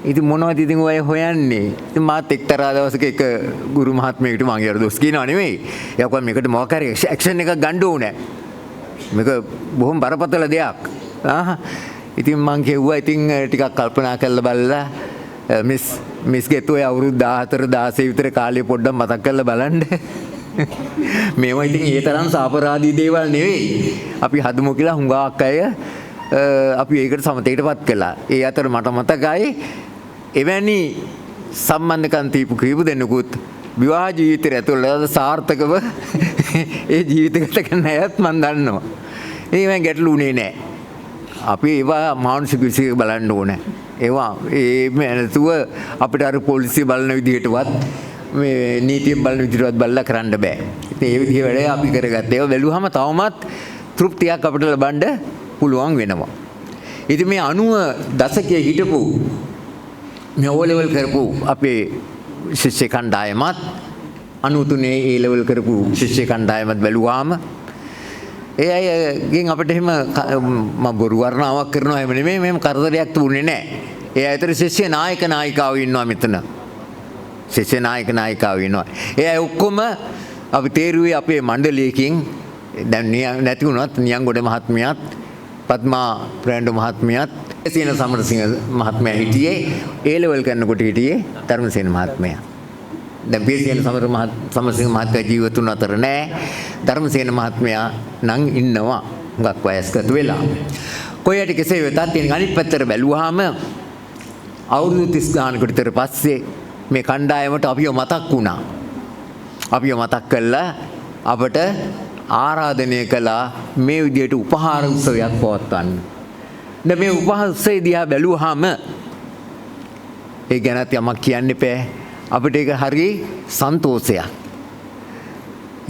ඉතින් මොනවද ඉතින් ඔය හොයන්නේ? ඉතින් මාත් එක්තරා දවසක එක ගුරු මහත්මයෙකුට මම ඊට දොස් කියනවා නෙමෙයි. එයා මේකට මොකක් හරි ඇක්ෂන් එකක් ගන්න ඕනේ. මේක බොහොම බරපතල දෙයක්. ඉතින් මම කිව්වා ඉතින් ටිකක් කල්පනා කරලා බලලා මිස්ගෙත් ඔය අවුරුදු 14 16 විතර කාලේ පොඩ්ඩක් මතක් කරලා බලන්න. මේවා ඉතින් ඒ තරම් සාපරාදී දේවල් නෙවෙයි. අපි හදමු කියලා හුඟක් අය අපි ඒකට සමතේටපත් කළා. ඒ අතර මට මතකයි එවැනි සම්බන්ධකම් තීපු කීප දෙනෙකුත් විවාහ ජීවිතය ඇතුළත සාර්ථකව ඒ ජීවිත ගත කරන අයත් මම දන්නවා. ඒවෙන් ගැටලුුනේ නැහැ. අපි ඒවා මානසික විශ්ලේෂණය බලන්න ඕනේ. ඒවා නැතුව අපිට අර පොලිසිය බලන විදිහටවත් මේ නීතිය බලන විදිහටවත් බලලා කරන්න බෑ. ඉතින් ඒ විදිහේ වැඩේ අපි කරගත්තා. ඒවා බැලුවම තවමත් තෘප්තියක් අපිට ලබන්න පුළුවන් වෙනවා. ඉතින් මේ 90 දශකයේ හිටපු මේ O level කරපු අපේ ශිෂ්‍ය කණ්ඩායමත් 93 A level කරපු ශිෂ්‍ය කණ්ඩායමත් බැලුවාම ඒ අයගෙන් අපිට එහෙම මම බොරු වර්ණාවක් කරනවා එහෙම නෙමෙයි මෙහෙම කරදරයක් තුනේ නැහැ. ඒ අතර ශිෂ්‍ය නායක නායිකාවෝ ඉන්නවා මෙතන. ශිෂ්‍ය නායක නායිකාවෝ ඉන්නවා. ඒ අය ඔක්කොම අපි තේරුවේ අපේ මණ්ඩලයකින් දැන් නැති වුණත් නියංගොඩ මහත්මියත් පද්මා ප්‍රේන්ඩු මහත්මියත් සීන සමරසිංහ මහත්මයා හිටියේ ඒ ලෙවල් කරනකොට හිටියේ ධර්මසේන මහත්මයා. දැන් පීසීන සමරසිංහ මහත්මයා ජීවිතුන් අතර නෑ. ධර්මසේන මහත්මයා නම් ඉන්නවා. හුඟක් වයස්ගත වෙලා. කොහේට කෙසේ වෙතත් ඉතින් අනිත් පැත්තට බැලුවාම අවුරුදු 30 ගානකට විතර පස්සේ මේ කණ්ඩායමට අපිව මතක් වුණා. අපිව මතක් කළා අපට ආරාධනය කළා මේ විදිහට උපහාර උත්සවයක් පවත්වන්න. දැන් මේ උපහාර උත්සවය දිහා බැලුවාම ඒ ගැනත් යමක් කියන්න එපා. අපිට ඒක හරි සන්තෝෂයක්.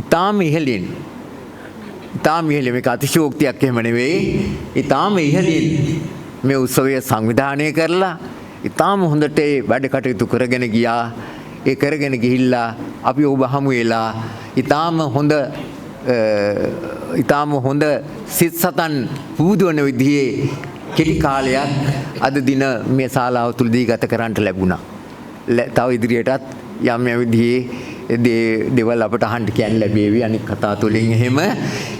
ඊටාම ඉහළින් මේක අතිශෝක්තියක් එහෙම නෙවෙයි. ඊටාම ඉහළින් මේ උත්සවය සංවිධානය කරලා ඊටාම හොඳට වැඩ කටයුතු කරගෙන ගියා. ඒ කරගෙන ගිහිල්ලා අපි ඔබ හමු වෙලා ඊටාම හොඳ සිත් සතන් පුදුවන විදිහේ කෙටි කාලයක් අද දින මේ ශාලාව තුලදී ගත කරන්නට ලැබුණා. තව ඉදිරියටත් යම් යම් විදිහේ දේවල් අපට අහන්න කියන්න ලැබෙවි අනික් කතා තුලින් එහෙම.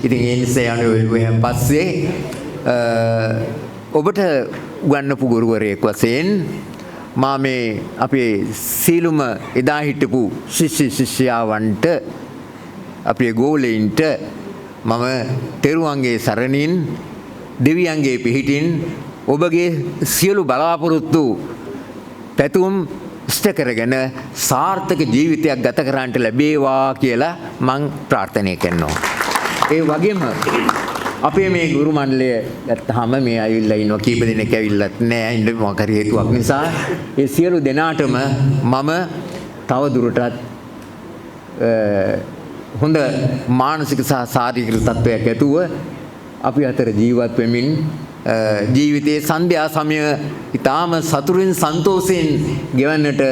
ඉතින් ඒ නිසා යන පස්සේ ඔබට උගන්වපු ගුරුවරයෙක් වශයෙන් මා මේ අපේ සීලුම එදා හිටපු ශිෂ්‍ය ශිෂ්‍යාවන්ට අපේ ගෝලයින්ට මම තෙරුවන්ගේ සරණින් දෙවියන්ගේ පිහිටින් ඔබගේ සියලු බලාපොරොත්තු පැතුම් ඉෂ්ට කරගෙන සාර්ථක ජීවිතයක් ගත කරන්නට ලැබේවා කියලා මං ප්‍රාර්ථනා කරනවා. ඒ වගේම අපේ මේ ගුරු මණ්ඩලය ගත්තාම මේ ඇවිල්ලා ඉන්නවා කීප දෙනෙක් ඇවිල්ලත් නෑ ඉන්න මොකක් හරි හේතුවක් නිසා ඒ සියලු දෙනාටම මම තව දුරටත් හොඳ මානසික සහ ශාරීරික තත්ත්වයක් ඇතුව අපි අතර ජීවත් වෙමින් ජීවිතයේ සන්ධ්‍යා සමය ඊටාම සතුටින් සන්තෝෂයෙන් ගෙවන්නට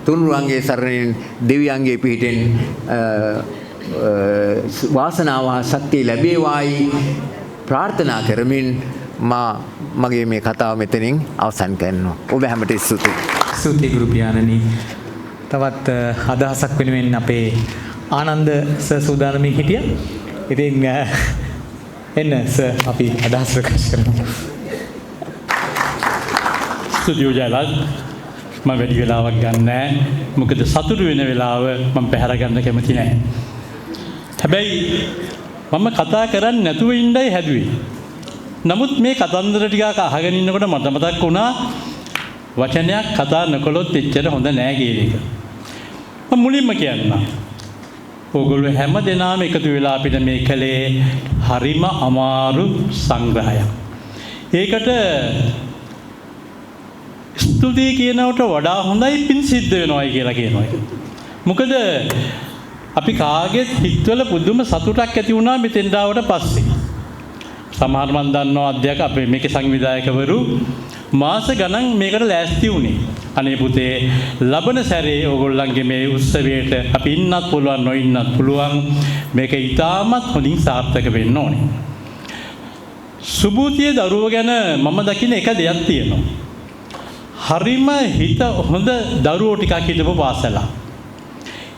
තුන්රුවන්ගේ සරණින් දෙවියන්ගේ පිහිටෙන් වාසනාව ශක්තිය ලැබේවායි ප්‍රාර්ථනා කරමින් මගේ මේ කතාව මෙතනින් අවසන් කරනවා. ඔබ හැමට ස්තුතියි. ස්තුතියි ගුරු පියාණනි. තවත් අදහසක් වෙනුවෙන් අපේ ආනන්ද සර් සූදානම්ින් හිටියා. ඉතින් එන්න සර් අපි අදහස් ප්‍රකාශ කරමු. ස්තුතියි ජයලත්. මම වැඩි වෙලාවක් ගන්න නැහැ. මොකද සතුටු වෙන වෙලාව මම පැහැර ගන්න කැමති නැහැ. හැබැයි මම කතා කරන්නේ නැතුව ඉඳයි හැදුවේ. නමුත් මේ කතන්දර ටිකක් අහගෙන ඉන්නකොට මට මතක් වුණා වචනයක් කතා නොකළොත් එච්චර හොඳ නෑ කියන එක. මම මුලින්ම කියන්නම්. ඕගොල්ලෝ හැම දෙනාම එකතු වෙලා අපිට මේ කලේ හරිම අමාරු සංග්‍රහයක්. ඒකට ස්තුතියි කියනවට වඩා හොඳයි පින් සිද්ධ වෙනවයි කියලා කියනවා. මොකද අපි කාගෙත් හිතවල පුදුම සතුටක් ඇති වුණා මෙතෙන් ආවට පස්සේ. සමහර මන් දන්නවා අධ්‍යක්ෂක අපේ මේකේ සංවිධායකවරු මාස ගණන් මේකට ලෑස්ති වුණේ. අනේ පුතේ ලබන සැරේ ඕගොල්ලන්ගේ මේ උත්සවයට අපි ඉන්නත් පුළුවන් නොඉන්නත් පුළුවන් මේක ඊටමත් හොඳින් සාර්ථක වෙන්න ඕනේ. සුබූතියේ දරුවෝ ගැන මම දකින එක දෙයක් තියෙනවා. හරිම හිත හොඳ දරුවෝ ටිකක් හිටපු පාසලක්.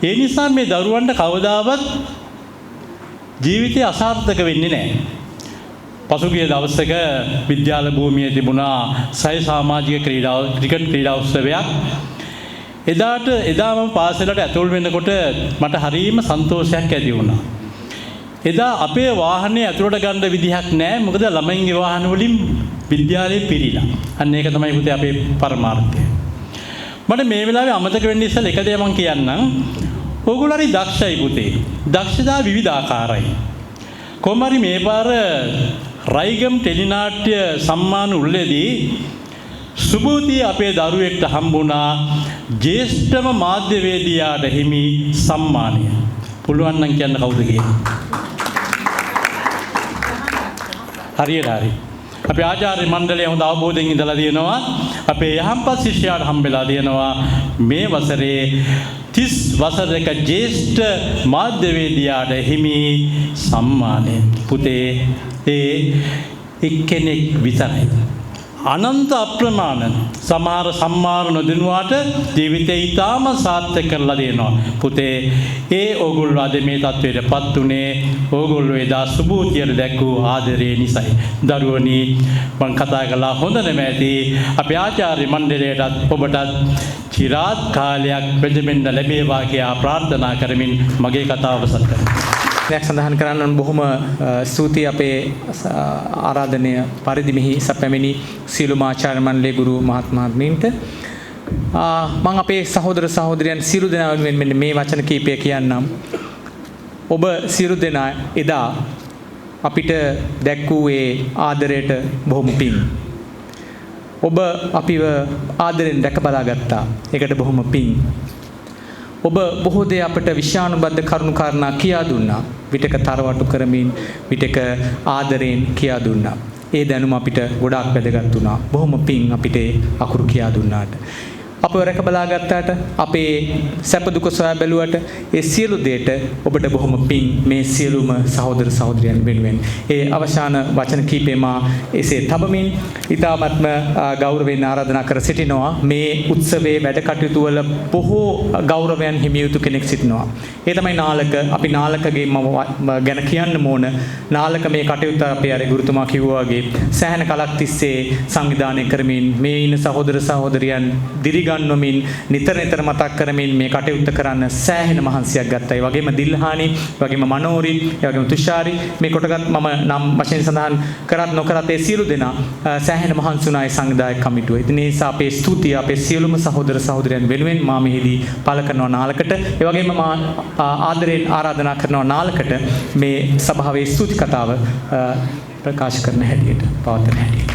ඒ නිසා මේ දරුවන්ට කවදාවත් ජීවිතය අසාර්ථක වෙන්නේ නැහැ. පසුගිය දවසක විද්‍යාල භූමියේ තිබුණා සය සමාජික ක්‍රිකට් ක්‍රීඩා උත්සවයක්. එදා මම පාසලට ඇතුල් වෙනකොට මට හරිම සන්තෝෂයක් ඇති වුණා. එදා අපේ වාහනේ ඇතුළට ගන්න විදිහක් නැහැ. මොකද ළමයින්ගේ වාහන වලින් විද්‍යාලේ පිරීලා. අන්න ඒක තමයි පුතේ අපේ පරමාර්ථය. මට මේ වෙලාවේ අමතක වෙන්න ඉස්සෙල්ලා එක දෙයක් මම කියන්නම්. ඕගොල්ලෝ හරි දක්ෂයි පුතේ. දක්ෂතා විවිධාකාරයි. කොහොමරි මේ පාර රයිගම් ටෙලිනාට්‍ය සම්මාන උළෙලදී සුබෝධි අපේ දරුවෙක්ට හම්බුණා ජ්‍යෙෂ්ඨම මාධ්‍යවේදියාට හිමි සම්මානය. පුළුවන් නම් කියන්න කවුද කියන්නේ? හරියට හරි. අපේ ආචාර්ය මණ්ඩලය හොඳ අවබෝධයෙන් ඉඳලා තියෙනවා. අපේ යහම්පත් ශිෂ්‍යයාට හම්බෙලා තියෙනවා මේ වසරේ 30 වසරක ජ්‍යෙෂ්ඨ මාධ්‍යවේදියාට හිමි සම්මානය. පුතේ ඒ එක්කෙනෙක් විතරයි. අනන්ත අප්‍රමාණ සමහර සම්මාන නොදෙනුවාට ජීවිතේ ඊටාම සාර්ථක කරලා දෙනවා. පුතේ ඒ ඕගොල්ලෝ අද මේ තත්වයටපත් උනේ ඕගොල්ලෝ එදා සුබූතියට දැක්වූ ආදරේ නිසායි. දරුවනි මම කතා කළා හොඳ නැමැති අපේ ආචාර්ය මණ්ඩලයටත් ඔබටත් চিරාත් කාලයක් වෙදෙන්න ලැබේවා කියලා ප්‍රාර්ථනා කරමින් මගේ කතාව අවසන් කරනවා. දෙයක් සඳහන් කරන්න බොහොම ස්තුතියි අපේ ආරාධනය පරිදි මෙහි සැපැමිණි සියලුම ආචාර්ය මණ්ඩලයේ ගුරු මහත්මයාණන්ට මම අපේ සහෝදර සහෝදරයන් සියලු දෙනා වෙනුවෙන් මෙන්න මේ වචන කීපය කියන්නම්. ඔබ සියලු දෙනා එදා අපිට දැක්වූ ඒ ආදරයට බොහොම පිං. ඔබ අපිව ආදරෙන් දැක බලාගත්තා. ඒකට බොහොම පිං. ඔබ බොහෝ දේ අපට විශානුබද්ධ කරුණු කාරණා කියා දුන්නා. විටක තරවටු කරමින් විටක ආදරයෙන් කියා දුන්නා. ඒ දැනුම අපිට ගොඩාක් වැදගත් වුණා. බොහොම පිං අපිට අකුරු කියා දුන්නාට. අපව රැක බලා ගත්තාට අපේ සැප දුක සොයා බැලුවට ඒ සියලු දේට ඔබට බොහොම පිං මේ සියලුම සහෝදර සහෝදරයන් වෙනුවෙන්. ඒ අවසාන වචන කීපේ මා එසේ තබමින් ඊ타ත්ම ගෞරවයෙන් ආරාධනා කර සිටිනවා මේ උත්සවයේ වැඩ කටයුතු වල බොහෝ ගෞරවයන් හිමි යුතු කෙනෙක් සිටිනවා. ඒ තමයි නාලක. අපි නාලකගේ මම ගැන කියන්න ඕන. නාලක මේ කටයුත්ත අපේ අර ගුරුතුමා කිව්වා වගේ සෑහෙන කලක් තිස්සේ සංවිධානය කරමින් මේ ඉන්න සහෝදර සහෝදරියන් දිරිගන්වමින් නිතර මතක් කරමින් මේ කටයුත්ත කරන්න සෑහෙන මහන්සියක් ගත්තා. ඒ වගේම දිල්හානි, ඒ වගේම මනෝරි, ඒ වගේම තුෂාරි මේ කොටගත් මම නම් වශයෙන් සඳහන් කරත් නොකරත් ඒ සියලු දෙනා සෑහෙන මහන්සි වුණා ඒ සංවිධායක කමිටුව. ඉතින් ඒ නිසා අපේ ස්තුතිය අපේ සියලුම සහෝදර සහෝදරයන් වෙනුවෙන් මා මෙහිදී පළ කරනවා නාලකට. ඒ වගේම මා ආදරයෙන් ආරාධනා කරනවා නාලකට මේ සභාවේ ස්තුති කතාව ප්‍රකාශ කරන හැටියට පවත්වන හැටියට.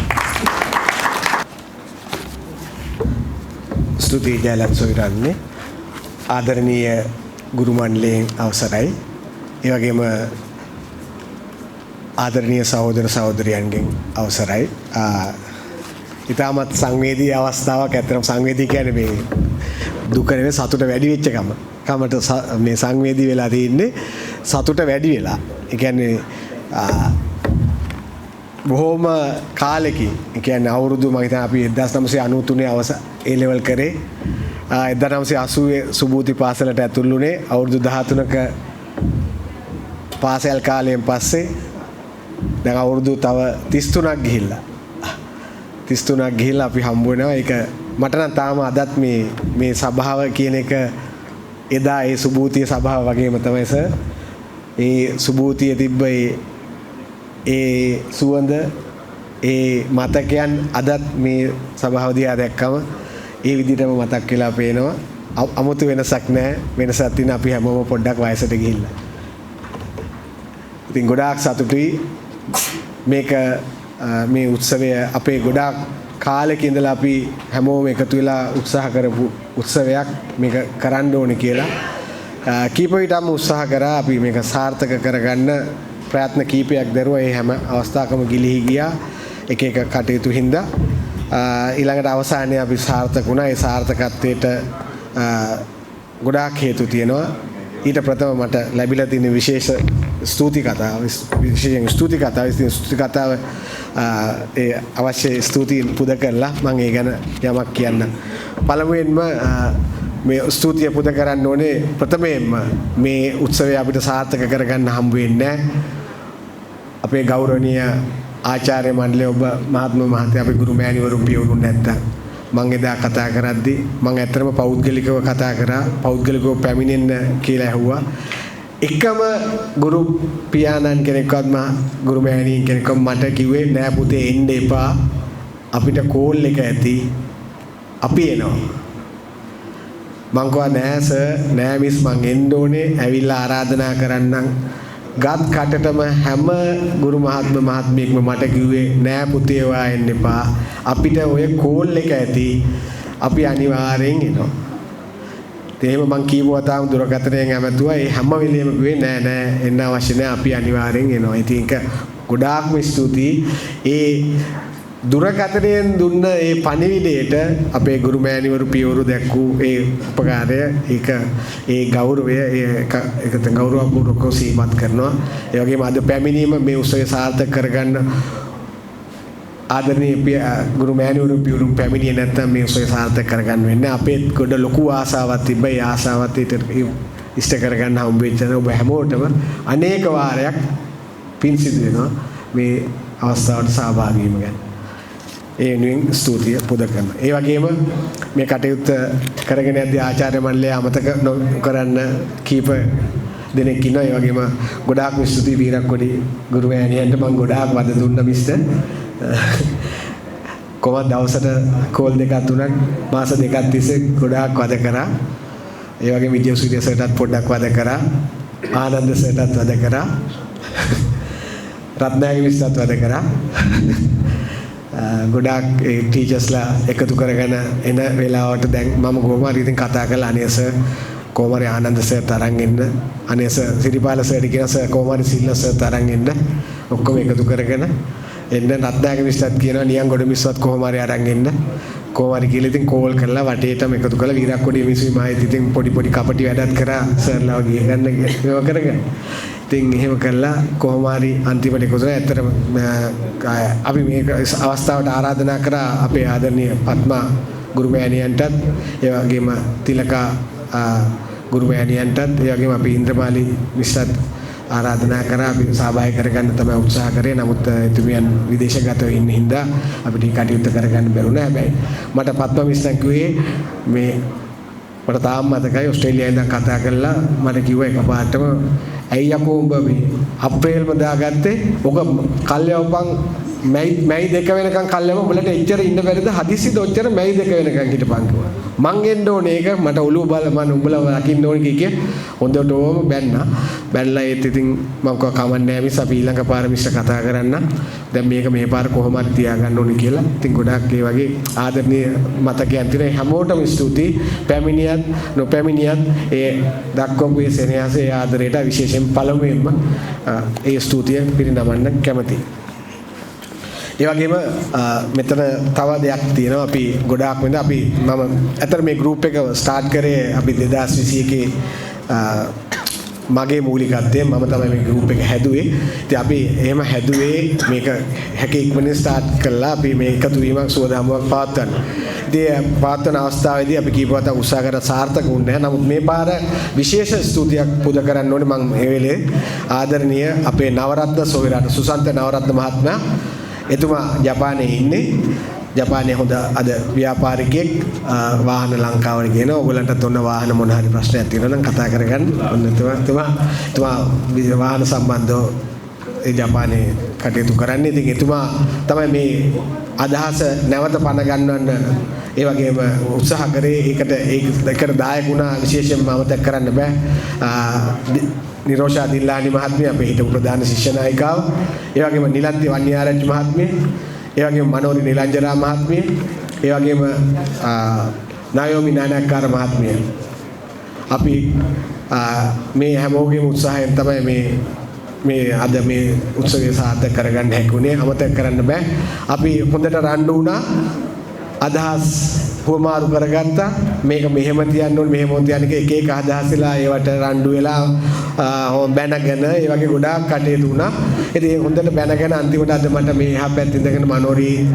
ස්තුතියි ජයලත් සොයිරන්නේ ආදරණීය ගුරු මණ්ඩලයෙන් අවසරයි. ඒ වගේම ආදරණීය සහෝදර සහෝදරියන්ගෙන් අවසරයි. ඉතාමත් සංවේදී අවස්ථාවක්. ඇත්තටම සංවේදී කියන්නේ මේ දුක නෙවෙයි සතුට වැඩි වෙච්ච කමට මේ සංවේදී වෙලා තින්නේ සතුට වැඩි වෙලා. ඒ කියන්නේ බොහොම කාලෙකින් ඒ කියන්නේ අවුරුදු මම හිතන්නේ අපි 1993 A level කරේ 1980 සුබූති පාසලට ඇතුළු වුණේ අවුරුදු 13ක පාසල් කාලයෙන් පස්සේ දැන් අවුරුදු තව 33ක් ගිහිල්ලා අපි හම්බ වෙනවා. ඒක මට නම් තාම අදත් මේ සභාව කියන එක එදා ඒ සුබූතිය සභාව වගේම තමයි සර්. ඒ සුබූතිය තිබ්බ ඒ සුවඳ ඒ මතකයන් අදත් මේ සභාව දිහා දැක්කම ඒ විදිහටම මතක් වෙලා පේනවා. 아무තු වෙනසක් නැහැ. වෙනසක් තියෙන අපි හැමෝම පොඩ්ඩක් වයසට ගිහිල්ලා. ඉතින් ගොඩාක් සතුටුයි මේක මේ උත්සවය අපේ ගොඩාක් කාලෙක ඉඳලා අපි හැමෝම එකතු වෙලා උත්සාහ කරපු උත්සවයක් මේක කරන්න ඕනේ කියලා. කීප විටම උත්සාහ කරා අපි මේක සාර්ථක කරගන්න ප්‍රයත්න කීපයක් දරුවා. ඒ හැම අවස්ථාවකම ගිලිහි ගියා එක එක කටයුතු හින්දා. ඊළඟට අවසානයේ අපි සාර්ථක වුණා. ඒ සාර්ථකත්වයට ගොඩාක් හේතු තියෙනවා. ඊට ප්‍රථම මට ලැබිලා තියෙන විශේෂ ස්තුති කතාව ඒ අවශ්‍ය ස්තුති පුද කරලා මම ඒ ගැන යමක් කියන්න. පළමුවෙන්ම මේ ස්තුතිය පුද කරන්න ඕනේ ප්‍රථමයෙන්ම මේ උත්සවය අපිට සාර්ථක කරගන්න හම්බ වෙන්නේ අපේ ගෞරවනීය ආචාර්ය මණ්ඩලය ඔබ මහත්මයා අපේ ගුරු මෑණිවරු පියවරු නැත්තම් මම එදා කතා කරද්දි මම ඇත්තටම පෞද්ගලිකව කතා කරා. පෞද්ගලිකව පැමිණෙන්න කියලා ඇහුවා. එකම ගුරු පියාණන් කෙනෙක්වත් ගුරු මෑණියන් කෙනෙක්වත් මට කිව්වේ නෑ පුතේ එන්න එපා. අපිට කෝල් එක ඇති. අපි එනවා. මං කිව්වා නෑ සර් නෑ මිස් මං එන්න ඕනේ. ඇවිල්ලා ආරාධනා කරන්නම්. ගත් කටටම හැම ගුරු මහත්මියෙක්ම මට කිව්වේ නෑ පුතේ ඔයා එන්න එපා. අපිට ඔය කෝල් එක ඇති. අපි අනිවාර්යෙන් එනවා. එහෙම මං කියපුවා තාම දුරකථනයෙන් ඇමතුවා. ඒ හැම වෙලෙම කිව්වේ නෑ එන්න අවශ්‍ය නෑ අපි අනිවාර්යෙන් එනවා. ඉතින් ඒක ගොඩාක්ම ස්තුතියි. ඒ දුරකථනයෙන් දුන්න ඒ පණිවිඩයට අපේ ගුරු මෑණිවරු පියවරු දැක්වූ ඒ උපකාරය ඒක ඒ ගෞරවය ඒකට ගෞරවපූර්වකව සීමත් කරනවා. ඒ වගේම අද පැමිණීම මේ උත්සවය සාර්ථක කරගන්න ආදරණීය ගුරු මෑණිවරු පියවරු පැමිණියේ නැත්නම් මේ උත්සවය සාර්ථක කරගන්න වෙන්නේ අපේ ගොඩ ලොකු ආසාවක් තිබ්බා. ඒ ආසාවත් ඉෂ්ට කරගන්න හම්බ වෙච්ච ඔබ හැමෝටම අනේක වාරයක් පින් සිදු වෙනවා මේ අවස්ථාවට සහභාගී වීම ගැන. ඒ වෙනුවෙන් ස්තුතිය පුද කරනවා. ඒ වගේම මේ කටයුත්ත කරගෙන යද්දී ආචාර්ය මණ්ඩලය අමතක නොකරන්න කීප දෙනෙක් ඉන්නවා. ඒ වගේම ගොඩාක් ස්තුතියි වීරක්කොඩි ගුරු මෑණියන්ට මම ගොඩාක් වද දුන්න මිස්ටර්. කොහොමද දවසට කෝල් දෙකක් තුනක් මාස දෙකක් තිස්සේ ගොඩාක් වද කරා. ඒ වගේම විජේසූරිය සර්ටත් පොඩ්ඩක් වද කරා. ආනන්ද සර්ටත් වද කරා. රත්නායක මිස්ටර්ත් වද කරා. ගොඩාක් ටීචර්ස්ලා එකතු කරගෙන එන වෙලාවට දැන් මම කොහොම හරි ඉතින් කතා කරලා අනේ සර් කොහොම හරි ආනන්ද සර්ට අරන් එන්න අනේ සර් සිරිපාල සර්ට කියන සර් කොහොම හරි සිල්ල සර්ට අරන් එන්න ඔක්කොම එකතු කරගෙන එන්න. රත්නායක මිස්ටර්ත් කියනවා නියංගොඩ මිස්වත් කොහොම හරි අරන් එන්න. කොහොමද කියලා ඉතින් කෝල් කරලා වටේටම එකතු කරලා වීරක්කොඩිය මිසුයි මායිත් ඉතින් පොඩි පටි වැඩක් කරා සර්ලාව ගිය ගන්න මේව කරගෙන ඉතින් එහෙම කළා කොහොම හරි අන්තිමට එකතු කරලා ඇත්තටම අපි මේක අවස්ථාවට ආරාධනා කරා අපේ ආදරණීය පත්මා ගුරුමෑණියන්ටත් ඒ වගේම තිලකා ගුරුමෑණියන්ටත් ඒ වගේම අපි ඉන්ද්‍රමාලි මිස්ටත් ආරාධනා කරා අපි සහභාගී කරගන්න තමයි උත්සාහ කරේ. නමුත් එතුමියන් විදේශගතව ඉන්න හින්දා අපිට මේ කටයුත්ත කරගන්න බැරුණා. හැබැයි මට පත්ම මිස්ටන් කිව්වේ මේ මට තාම මතකයි ඕස්ට්‍රේලියාවෙන් ඉඳන් කතා කරලා මට කිව්වා එකපාරටම ඇයි යකෝ උඹ මේ අප්‍රේල්ම දාගත්තේ ඔක කල්යවපන් මැයි 2 වෙනකන් කල්යම උඹලට එච්චර ඉන්න බැරිද හදිස්සියද ඔච්චර මැයි 2 වෙනකන් හිටපන් කිව්වා. මං එන්න ඕනේ ඒක මට ඔළුව බල මම උඹලා රකින්න ඕනේ කිය හොඳට ඕම බැන්නලා ඒත් ඉතින් මම කව කමන්නේ මිස් අපි ඊළඟ පාර මිස් කතා කරන්න දැන් මේක මේ පාර කොහොම හරි තියාගන්න ඕනේ කියලා. ඉතින් ගොඩාක් ඒ වගේ ආදරණීය මතකයන් තියෙන හැමෝටම ස්තුතියි. පැමිණියත් නොපැමිණියත් ඒ දක්වපු ඒ සෙනෙහසේ ආදරයට විශේෂයෙන් පළමුවෙන්ම ඒ ස්තුතිය පිරිනමන්න කැමතියි. ඒ වගේම මෙතන තව දෙයක් තියෙනවා අපි ගොඩාක් වෙනද අපි මම අතර මේ ගෲප් එක ස්ටාර්ට් කරේ අපි 2021 මගේ මූලිකත්වයෙන් මම තමයි මේ ගෲප් එක හැදුවේ. ඉතින් අපි එහෙම හැදුවේ මේක හැක ඉක්මනින් ස්ටාර්ට් කළා අපි මේ එකතු වීමක් සුවදාමුවක් පවත්වන්න. ඉතින් පවත්වන අවස්ථාවේදී අපි කීපවතාවක් උත්සාහ කරලා සාර්ථක වුණේ නැහැ. නමුත් මේ පාර විශේෂ ස්තුතියක් පුද කරන්න ඕනේ මම මේ වෙලේ ආදරණීය අපේ නවරත්න සොවිරාට සුසන්ත නවරත්න මහත්මයා එතුමා ජපානයේ ඉන්නේ. ජපානයේ හොඳ අද ව්‍යාපාරිකයෙක් වාහන ලංකාවට ගෙන ඕගලන්ට ඔන්න වාහන මොන හරි ප්‍රශ්නයක් තියෙනවා නම් කතා කරගන්න. ඔන්න එතුමා වාහන සම්බන්ධව ඒ ජපානයේ කටයුතු කරන්නේ. ඉතින් එතුමා තමයි මේ අදහස නැවත පණ ගන්නවන්න ඒ වගේම උත්සාහ කරේ. ඒකට දායක වුණා විශේෂයෙන්ම අමතක කරන්න බෑ. නිරෝෂා දිල්ලානි මහත්මිය අපේ හිටපු ප්‍රධාන ශිෂ්‍ය නායිකාව. ඒ වගේම නිලන්ති වන්‍යාරච්චි මහත්මිය. ඒ වගේම මනෝරි නිලංජරා මහත්මිය. ඒ වගේම නායෝමි නානක්කාර මහත්මිය. අපි මේ හැමෝගෙම උත්සාහයෙන් තමයි මේ අද මේ උත්සවය සාර්ථක කරගන්න හැකුනේ. අමතක කරන්න බෑ. අපි හොඳට රණ්ඩු වුණා. අදහස් හුවමාරු කරගත්තා. මේක මෙහෙම තියන්න ඕනේ මෙහෙම තියන්න එක එක අදහස්ලා ඒවට රණ්ඩු වෙලා බැනගෙන ඒ වගේ ගොඩාක් කටයුතු වුණා. ඉතින් හොඳට බැනගෙන අන්තිමට අද මට මේ එහා පැත්තේ ඉඳගෙන මනෝරි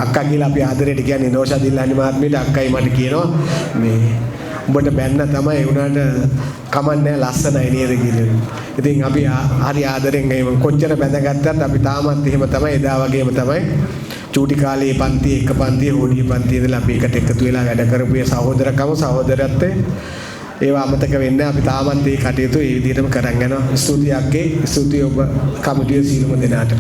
අක්කා කියලා අපි ආදරයට කියන්නේ නෝෂා දිල්ලානි මහත්මියට අක්කයි මට කියනවා මේ උඹට බැන්න තමයි උනාට කමන්නේ ලස්සනයි නේද කියලා. ඉතින් අපි හරි ආදරෙන් එහෙම කොච්චර බැඳගත්තත් අපි තාමත් එහෙම තමයි එදා වගේම තමයි. චූටි කාලේ පන්ති එක පන්තියේ හොඩිය පන්තියේ ඉඳලා අපි එකට එකතු වෙලා වැඩ කරපු ඒ සහෝදරකම සහෝදරත්වය ඒවා අමතක වෙන්නේ අපි තාමත් මේ කටයුතු ඒ විදිහටම කරන් යනවා. ස්තුතියි අක්කේ. ස්තුතියි ඔබ කමිටිය සීලම දෙනාට.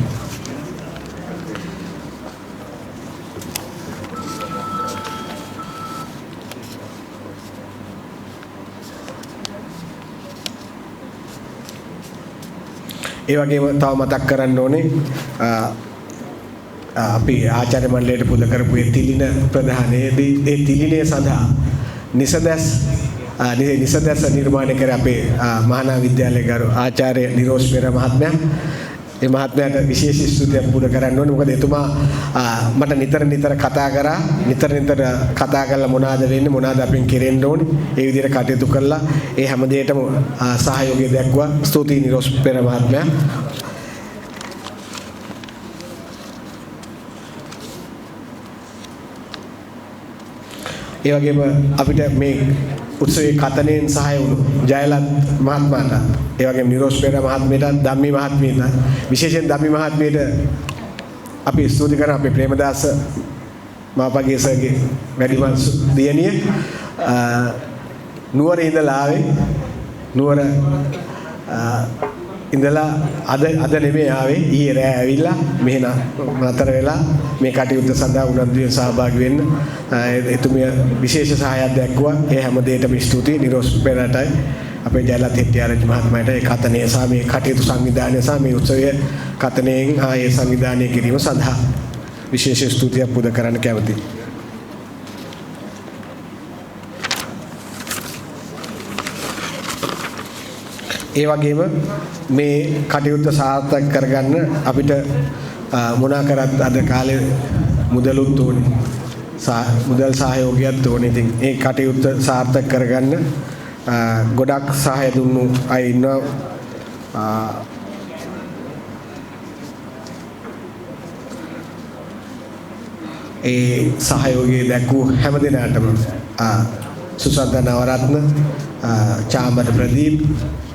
ඒ වගේම තව මතක් කරන්න ඕනේ අපි ආචාර්ය මණ්ඩලයට පුද කරපු ඒ තිලින ප්‍රධානයේදී ඒ තිලිනේ සඳහා නිසදැස නිර්මාණය කර අපේ මහානා විද්‍යාලයේ ගරු ආචාර්ය නිරෝෂ් පෙර මහත්මයා. ඒ මහත්මයාට විශේෂ ස්තුතියක් පුද කරන්න ඕනේ. මොකද එතුමා මට නිතර කතා කරලා මොනවාද වෙන්නේ මොනවාද අපෙන් කෙරෙන්න ඕනේ. ඒ විදිහට කටයුතු කළා. ඒ හැම දෙයකටම සහයෝගය දක්වා ස්තුතියි නිරෝෂ් පෙර මහත්මයා. ඒ වගේම අපිට මේ උත්සවයේ කතනෙන් සහාය වුණු ජයලත් මහත්මයාට ඒ වගේම නිරෝෂ් පෙර මහත්මියට ධම්මි මහත්මියට විශේෂයෙන් ධම්මි මහත්මියට අපි ස්තුති කරන අපේ ප්‍රේමදාස මාපගේ සර්ගේ වැඩිමල් දියණිය නුවර ඉඳලා ආවේ නුවර ඉඳලා අද නෙමෙයි ආවේ ඊයේ රෑ ඇවිල්ලා මෙහෙන නතර වෙලා මේ කටයුත්ත සඳහා උනන්දුවෙන් සහභාගී වෙන්න එතුමිය විශේෂ සහායක් දැක්වුවා. ඒ හැම දෙයකටම ස්තුතියි නිරෝෂ් පෙරටයි අපේ ජයලත් හෙට්ටිආරච්චි මහත්මයාට ඒ කතනය සහ මේ කටයුතු සංවිධානය සහ මේ උත්සවය කතනයෙන් ආයේ සංවිධානය කිරීම සඳහා විශේෂ ස්තුතියක් පුද කරන්න කැමතියි. ඒ වගේම මේ කටයුත්ත සාර්ථක කරගන්න අපිට මොනා කරත් අද කාලේ මුදලුත් ඕනේ. මුදල් සහයෝගයක් ඕනේ. ඉතින් ඒ කටයුත්ත සාර්ථක කරගන්න ගොඩක් සහාය දුන්නු අය ඉන්නවා. ඒ සහයෝගය දැක්වූ හැම දිනකටම සුසන්ත නවරත්න, චාමර ප්‍රදීප්,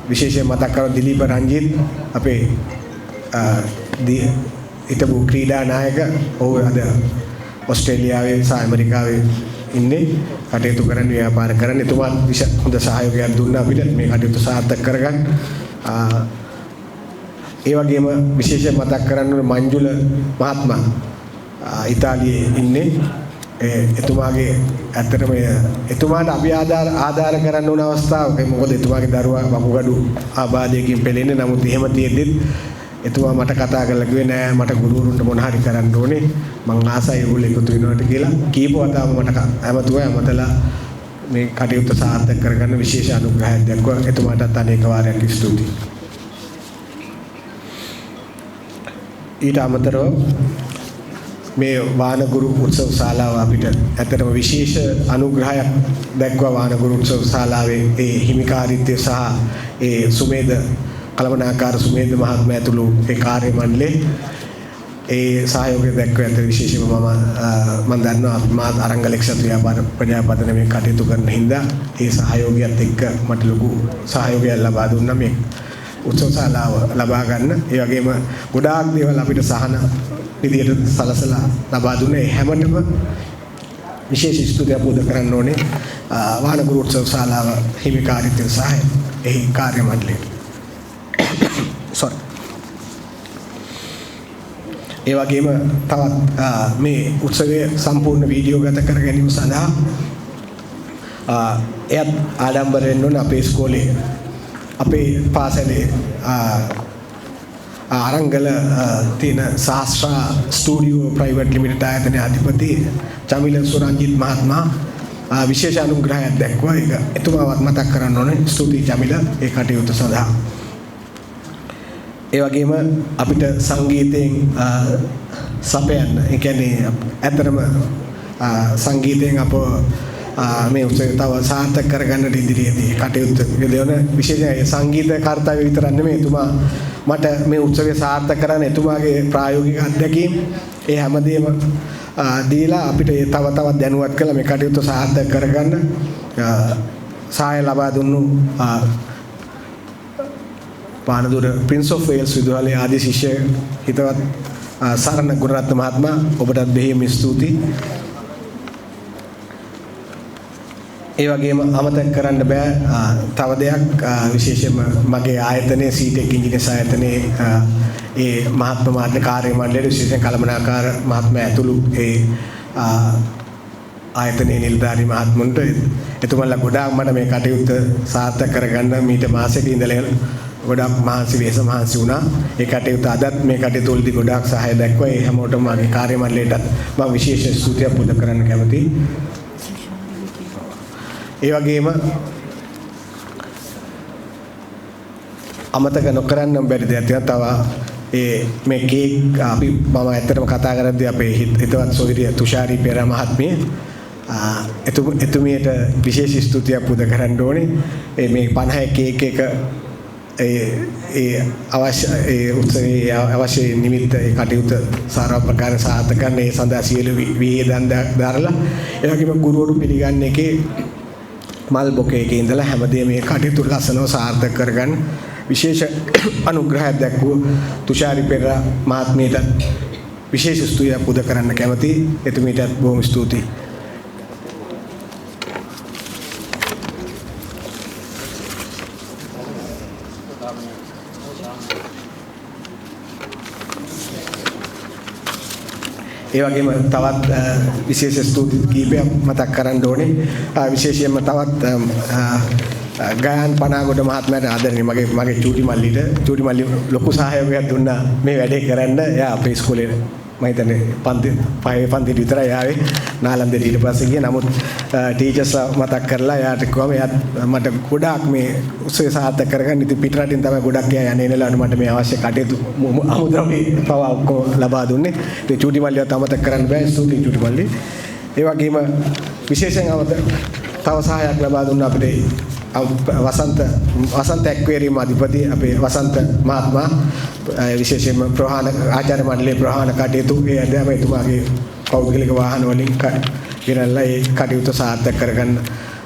විශේෂයෙන් මතක් කරන දිලීප රංජිත්, අපේ හිටපු ක්‍රීඩා නායක, ඔහු අද ඔස්ට්‍රේලියාවේ සහ ඇමරිකාවේ ඉන්නේ, කටයුතු කරන්න, ව්‍යාපාර කරන්න. එතුමා හොඳ සහයෝගයක් දුන්නා අපිට මේ කටයුතු සාර්ථක කරගන්න. ඒ වගේම විශේෂයෙන් මතක් කරන්න ඕනේ මංජුල මහත්මයා ඉතාලියේ ඉන්නේ. එතුමාගේ ඇත්තටම එතුමාට අපි ආධාර කරන්න ඕන අවස්ථාවක, මොකද එතුමාගේ දරුවා වකුගඩු ආබාධයකින් පෙළෙන්නේ. නමුත් එහෙම තියෙද්දිත් එතුමා මට කතා කරලා කිව්වේ නෑ මට ගුරුවරුන්ට මොන හරි කරන්න ඕනේ, මං ආසයි ඒගොල්ලෝ එකතු වෙනවට කියලා. කීප වතාවම මට ඇමතුවා. ඇමතලා මේ කටයුත්ත සාර්ථක කරගන්න විශේෂ අනුග්‍රහයක් දක්වා එතුමාටත් අනේක වාරයක් ස්තුතියි. ඊට අමතරව මේ වානගුරු උත්සව ශාලාව අපිට ඇත්තටම විශේෂ අනුග්‍රහයක් දක්වා වානගුරු උත්සව ශාලාවේ ඒ හිමිකාරීත්වය සහ ඒ සුමේද කළමනාකාර සුමේද මහත්මයා ඇතුළු ඒ කාර්ය මණ්ඩලයේ ඒ සහයෝගය දක්වා ඇත. විශේෂයෙන්ම මම දන්නවා මාත් අරංගලෙක්ෂත් ව්‍යාපාර ප්‍රජාපතනමේ කටයුතු කරන හින්දා ඒ සහයෝගයත් එක්ක මට ලොකු සහයෝගයක් ලබා දුන්නා මේ උත්සව ශාලාව ලබා ගන්න. ඒ වගේම ගොඩාක් දේවල් අපිට සහන විදියට සලසලා ලබා දුන්න ඒ හැමතෙම විශේෂ ස්තුතියක් පුද කරන්න ඕනේ වානගුරු උත්සව ශාලාව හිමිකාරීත්වය සහ එහි කාර්ය මණ්ඩලයට. sorry. ඒ වගේම තවත් මේ උත්සවයේ සම්පූර්ණ වීඩියෝ ගත කර ගැනීම සඳහා එයත් ආඩම්බරෙන් ඕන අපේ ඉස්කෝලේ අපේ පාසලේ අරංගල තියෙන ශාස්ත්‍රා ස්ටුඩියෝ ප්‍රයිවට් ලිමිටඩ් ආයතනයේ අධිපති චමිල සුරංජිත් මහත්මයා විශේෂ අනුග්‍රහයක් දැක්වුවා. ඒක එතුමාවත් මතක් කරන්න ඕනේ. ස්තුතියි චමිල ඒ කටයුතු සඳහා. ඒ වගේම අපිට සංගීතයෙන් සපයන්න, ඒ කියන්නේ ඇත්තටම සංගීතයෙන් අප මේ උත්සවය තව සාර්ථක කරගන්නට ඉදිරියේදී කටයුතු යොදවන විශේෂයෙන් සංගීත කාර්යය විතරක් නෙමෙයි, එතුමා මට මේ උත්සවය සාර්ථක කරන්න එතුමාගේ ප්‍රායෝගික අත්දැකීම් ඒ හැමදේම දීලා අපිට තව තවත් දැනුවත් කළ මේ කටයුතු සාර්ථක කරගන්න සහාය ලබා දුන්නු පානදුර ප්‍රින්ස් ඔෆ් වේල්ස් විදුහලේ ආදී ශිෂ්‍ය හිතවත් සරණ ගුණරත්න මහත්මයා, ඔබටත් බෙහෙම ස්තුතියි. ඒ වගේම අමතක කරන්න බෑ තව දෙයක්, විශේෂයෙන්ම මගේ ආයතනයේ සීටෙක් ඉංජිනේර්ස් ආයතනයේ ඒ මහත්ම කාර්ය මණ්ඩලයේ විශේෂයෙන් කළමනාකාර මහත්මයා ඇතුළු ඒ ආයතනයේ නිලධාරී මහත්මුන්ට එතුමන්ලා ගොඩාක් මට මේ කටයුත්ත සාර්ථක කරගන්න මීට මාසෙක ඉඳලා ගොඩාක් මහන්සි වුණා. ඒ කටයුත්ත අදත් මේ කටයුතු වලදී ගොඩාක් සහාය දක්වා ඒ හැමෝටම මගේ කාර්ය මණ්ඩලයටත් මම විශේෂ ස්තුතියක් පුද කරන්න කැමතියි. ඒ වගේම අමතක නොකරන්න බැරි දෙයක් තියෙනවා. මේ කේක් අපි මම ඇත්තටම කතා කරද්දී අපේ හිතවත් සොහිරිය තුෂාරි පෙරා මහත්මිය එතුමියට විශේෂ ස්තුතියක් පුද කරන්න ඕනේ. මේ 50 කේක් එක අවශ්‍ය උත්සවයේ අවශ්‍ය නිමිත්ත කටයුතු සාරා ප්‍රකාර සාර්ථක කරන්න ඒ සඳහා සියලු වියදම් දරලා ඒ වගේම ගුරුවරු පිළිගන්න එකේ මල් බොකේකේ ඉඳලා හැමදේම මේ කටයුතු ලස්සනව සාර්ථක කරගන්න විශේෂ අනුග්‍රහයක් දැක්වූ තුෂාරි පෙරා මහත්මියට විශේෂ ස්තුතියක් පුද කරන්න කැමතියි. එතුමියටත් බොහොම ස්තුතියි. ඒ වගේම තවත් විශේෂ ස්තුති කීපයක් මතක් කරන්න ඕනේ. විශේෂයෙන්ම තවත් ගායන් පනාගොඩ මහත්මයාට ආදරණීය මගේ චූටි මල්ලි ලොකු සහයෝගයක් දුන්නා මේ වැඩේ කරන්න. එයා අපේ ඉස්කෝලේ මම හිතන්නේ පන්ති විතරයි ආවේ. නාලන්දේ ඊට පස්සේ ගියා. නමුත් ටීචර්ස්ලා මතක් කරලා එයාට කිව්වම එයාත් මට ගොඩාක් මේ උත්සවය සාර්ථක කරගන්න ඉතින් පිටරටින් තමයි ගොඩක් එයා යන්නේ නෙලානේ මට මේ අවශ්‍ය කටයුතු අමුද්‍රව්‍ය පවා ඔක්කොම ලබා දුන්නේ. ඉතින් චූටි මල්ලිවත් අමතක කරන්න බෑ. ස්තුතියි චූටි මල්ලි. ඒ වගේම විශේෂයෙන් තව සහායක් ලබා දුන්න අපිට වසන්ත ඇක්වේරියම් අධිපති අපේ වසන්ත මහත්මයා විශේෂයෙන්ම ආචාර්ය මණ්ඩලයේ ප්‍රහාණ කටයුතු ඒ අධ්‍යයන එතුමාගේ පෞද්ගලික වාහන වලින් ගෙනල්ලා ඒ කටයුතු සාර්ථක කරගන්න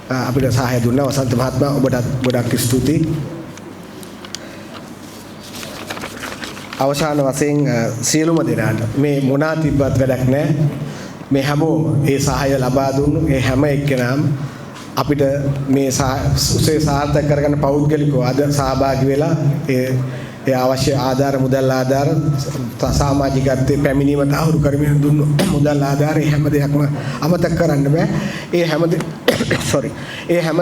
අපිට සහාය දුන්නා වසන්ත මහත්මයා ඔබටත් ගොඩක් ස්තුතියි. අවසාන වශයෙන් සියලුම දෙනාට මේ මොනා තිබ්බත් වැඩක් නැහැ. මේ හැමෝම ඒ සහාය ලබා දුන්නු ඒ හැම එක්කෙනාම අපිට මේ උසේ සාර්ථක කරගන්න පෞද්ගලිකව අද සහභාගී වෙලා ඒ අවශ්‍ය ආධාර මුදල් ආධාර සමාජිකත්වයේ පැමිණීම තහවුරු කරමින් දුන්නු මුදල් ආධාර හැම දෙයක්ම අමතක කරන්න බෑ. ඒ හැම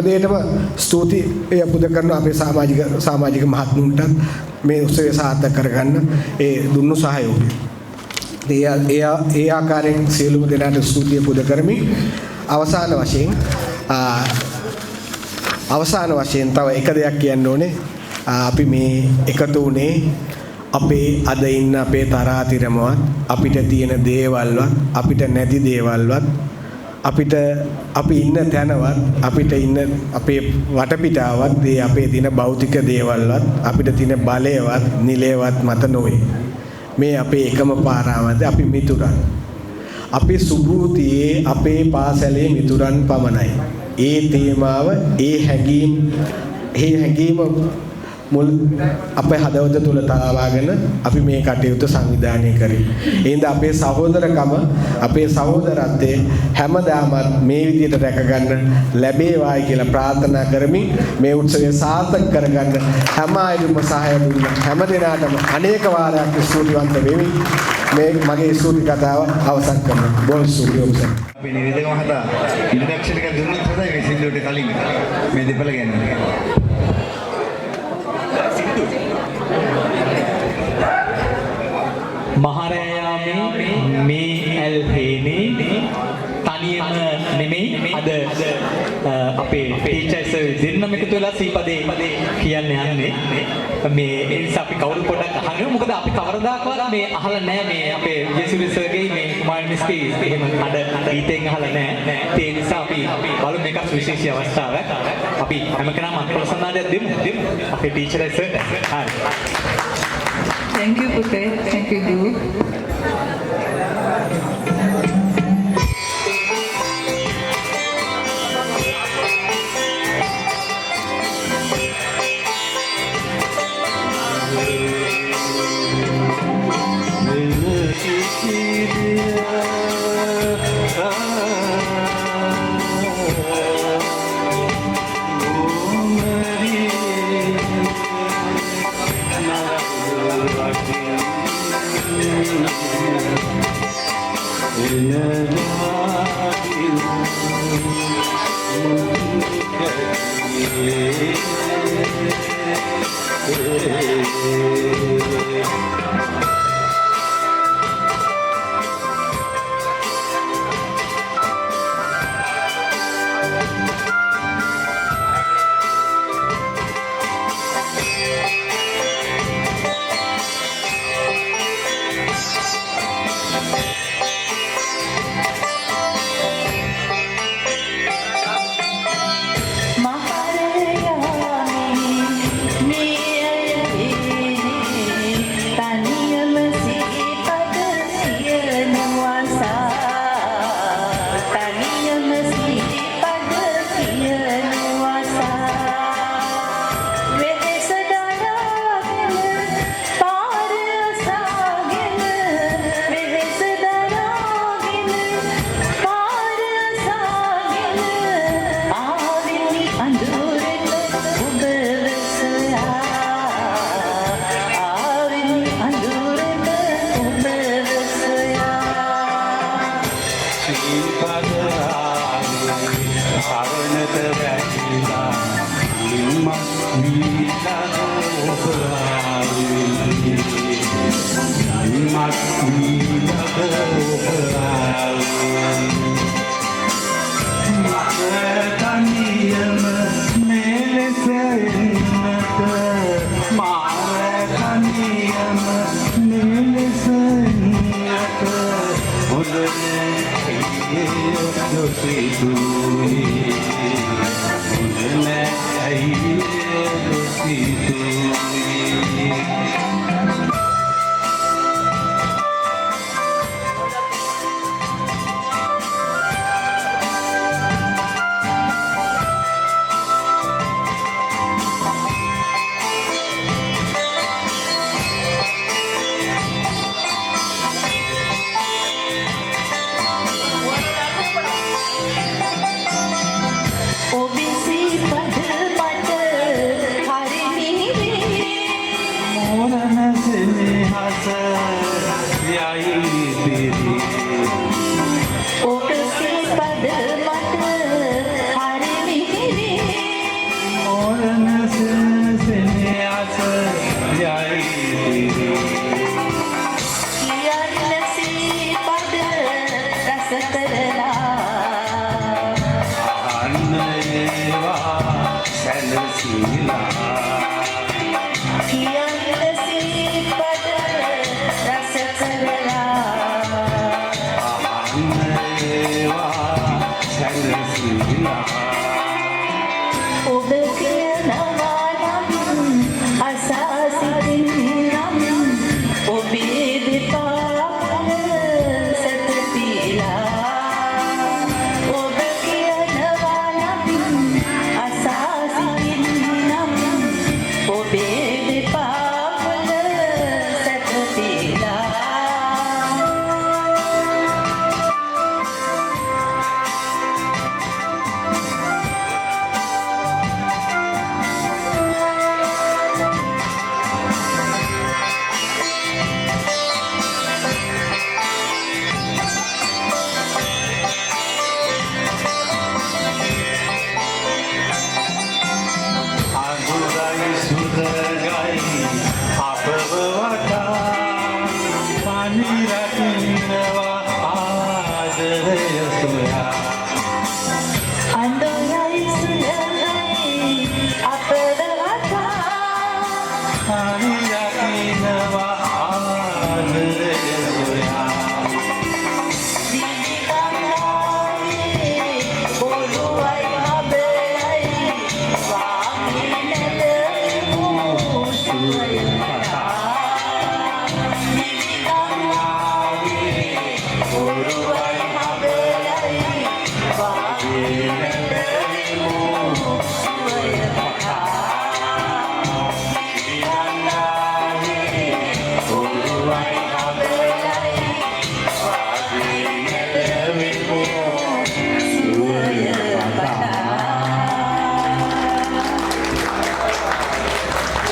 දෙයකටම ස්තුතිය පුද කරන අපේ සමාජික මහත්මුන්ට මේ උත්සවය සාර්ථක කරගන්න ඒ දුන්නු සහයෝගය. ඒ ආකාරයෙන් සියලුම දෙනාට ස්තුතිය පුද කරමි. අවසාන වශයෙන් තව එක දෙයක් කියන්න ඕනේ. අපි මේ එකතු වුණේ අපේ අද ඉන්න අපේ තරාතිරමවත් අපිට තියෙන දේවල්වත් අපිට නැති දේවල්වත් අපි ඉන්න තැනවත් අපිට ඉන්න අපේ වටපිටාවත් ඒ අපේ තියෙන භෞතික දේවල්වත් අපිට තියෙන බලයවත් නිලයවත් මත නොවේ. මේ අපේ එකම පාරාවද අපි මිතුරන්. අපි සුභූතියේ අපේ පාසලේ මිතුරන් පමණයි. ඒ තේමාව ඒ හැඟීම මුල් අපේ හදවත තුල තලවාගෙන අපි මේ කටයුතු සංවිධානය කරේ. එහෙනම් අපේ සහෝදරකම අපේ සහෝදරත්වයේ හැමදාම මේ විදිහට රැකගන්න ලැබේවායි කියලා ප්‍රාර්ථනා කරමින් මේ උත්සවය සාර්ථක කරගන්න හැම අයම සහාය දුන්න හැම දිනාටම අනේක වාරයක් ස්තුතිවන්ත වෙමි. මේ මගේ ස්තුති කතාව අවසන් කරනවා. බොහොම ස්තුතියි. අපේ නිවේදක මහතා ඉන්ඩක්ෂන් එක දුන්නොත් හොඳයි මේ සින්දුවට කලින් මේ දෙපළ ගැන. මහරයාමේ මේ ඇල්හේනේ තනියම නෙමෙයි අද අපේ ටීචර්ස් දෙන්නම එකතු වෙලා සීපදේ කියන්න යන්නේ මේ ඒ නිසා අපි කවුරු පොඩ්ඩක් අහන්න මොකද අපි කවරදාකවත් මේ අහලා නැහැ මේ අපේ ජෙසුරි සර්ගේ මේ කුමාර මිස්ගේ එහෙම අද ගීතෙන් අහලා නැහැ ඒ නිසා අපි බලමු මේක විශේෂ අවස්ථාවක් අපි හැම කෙනාම අත්පොසන්නාදයක් දෙමු අපේ ටීචර්ස් සර්ට හරි. Thank you, Pute. Thank you, Guru. Thank you. සිතුවේ මුදන ඇයි සිතුවේ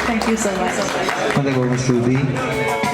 Thank you so much. හොඳ කොහොමද ස්තුතියි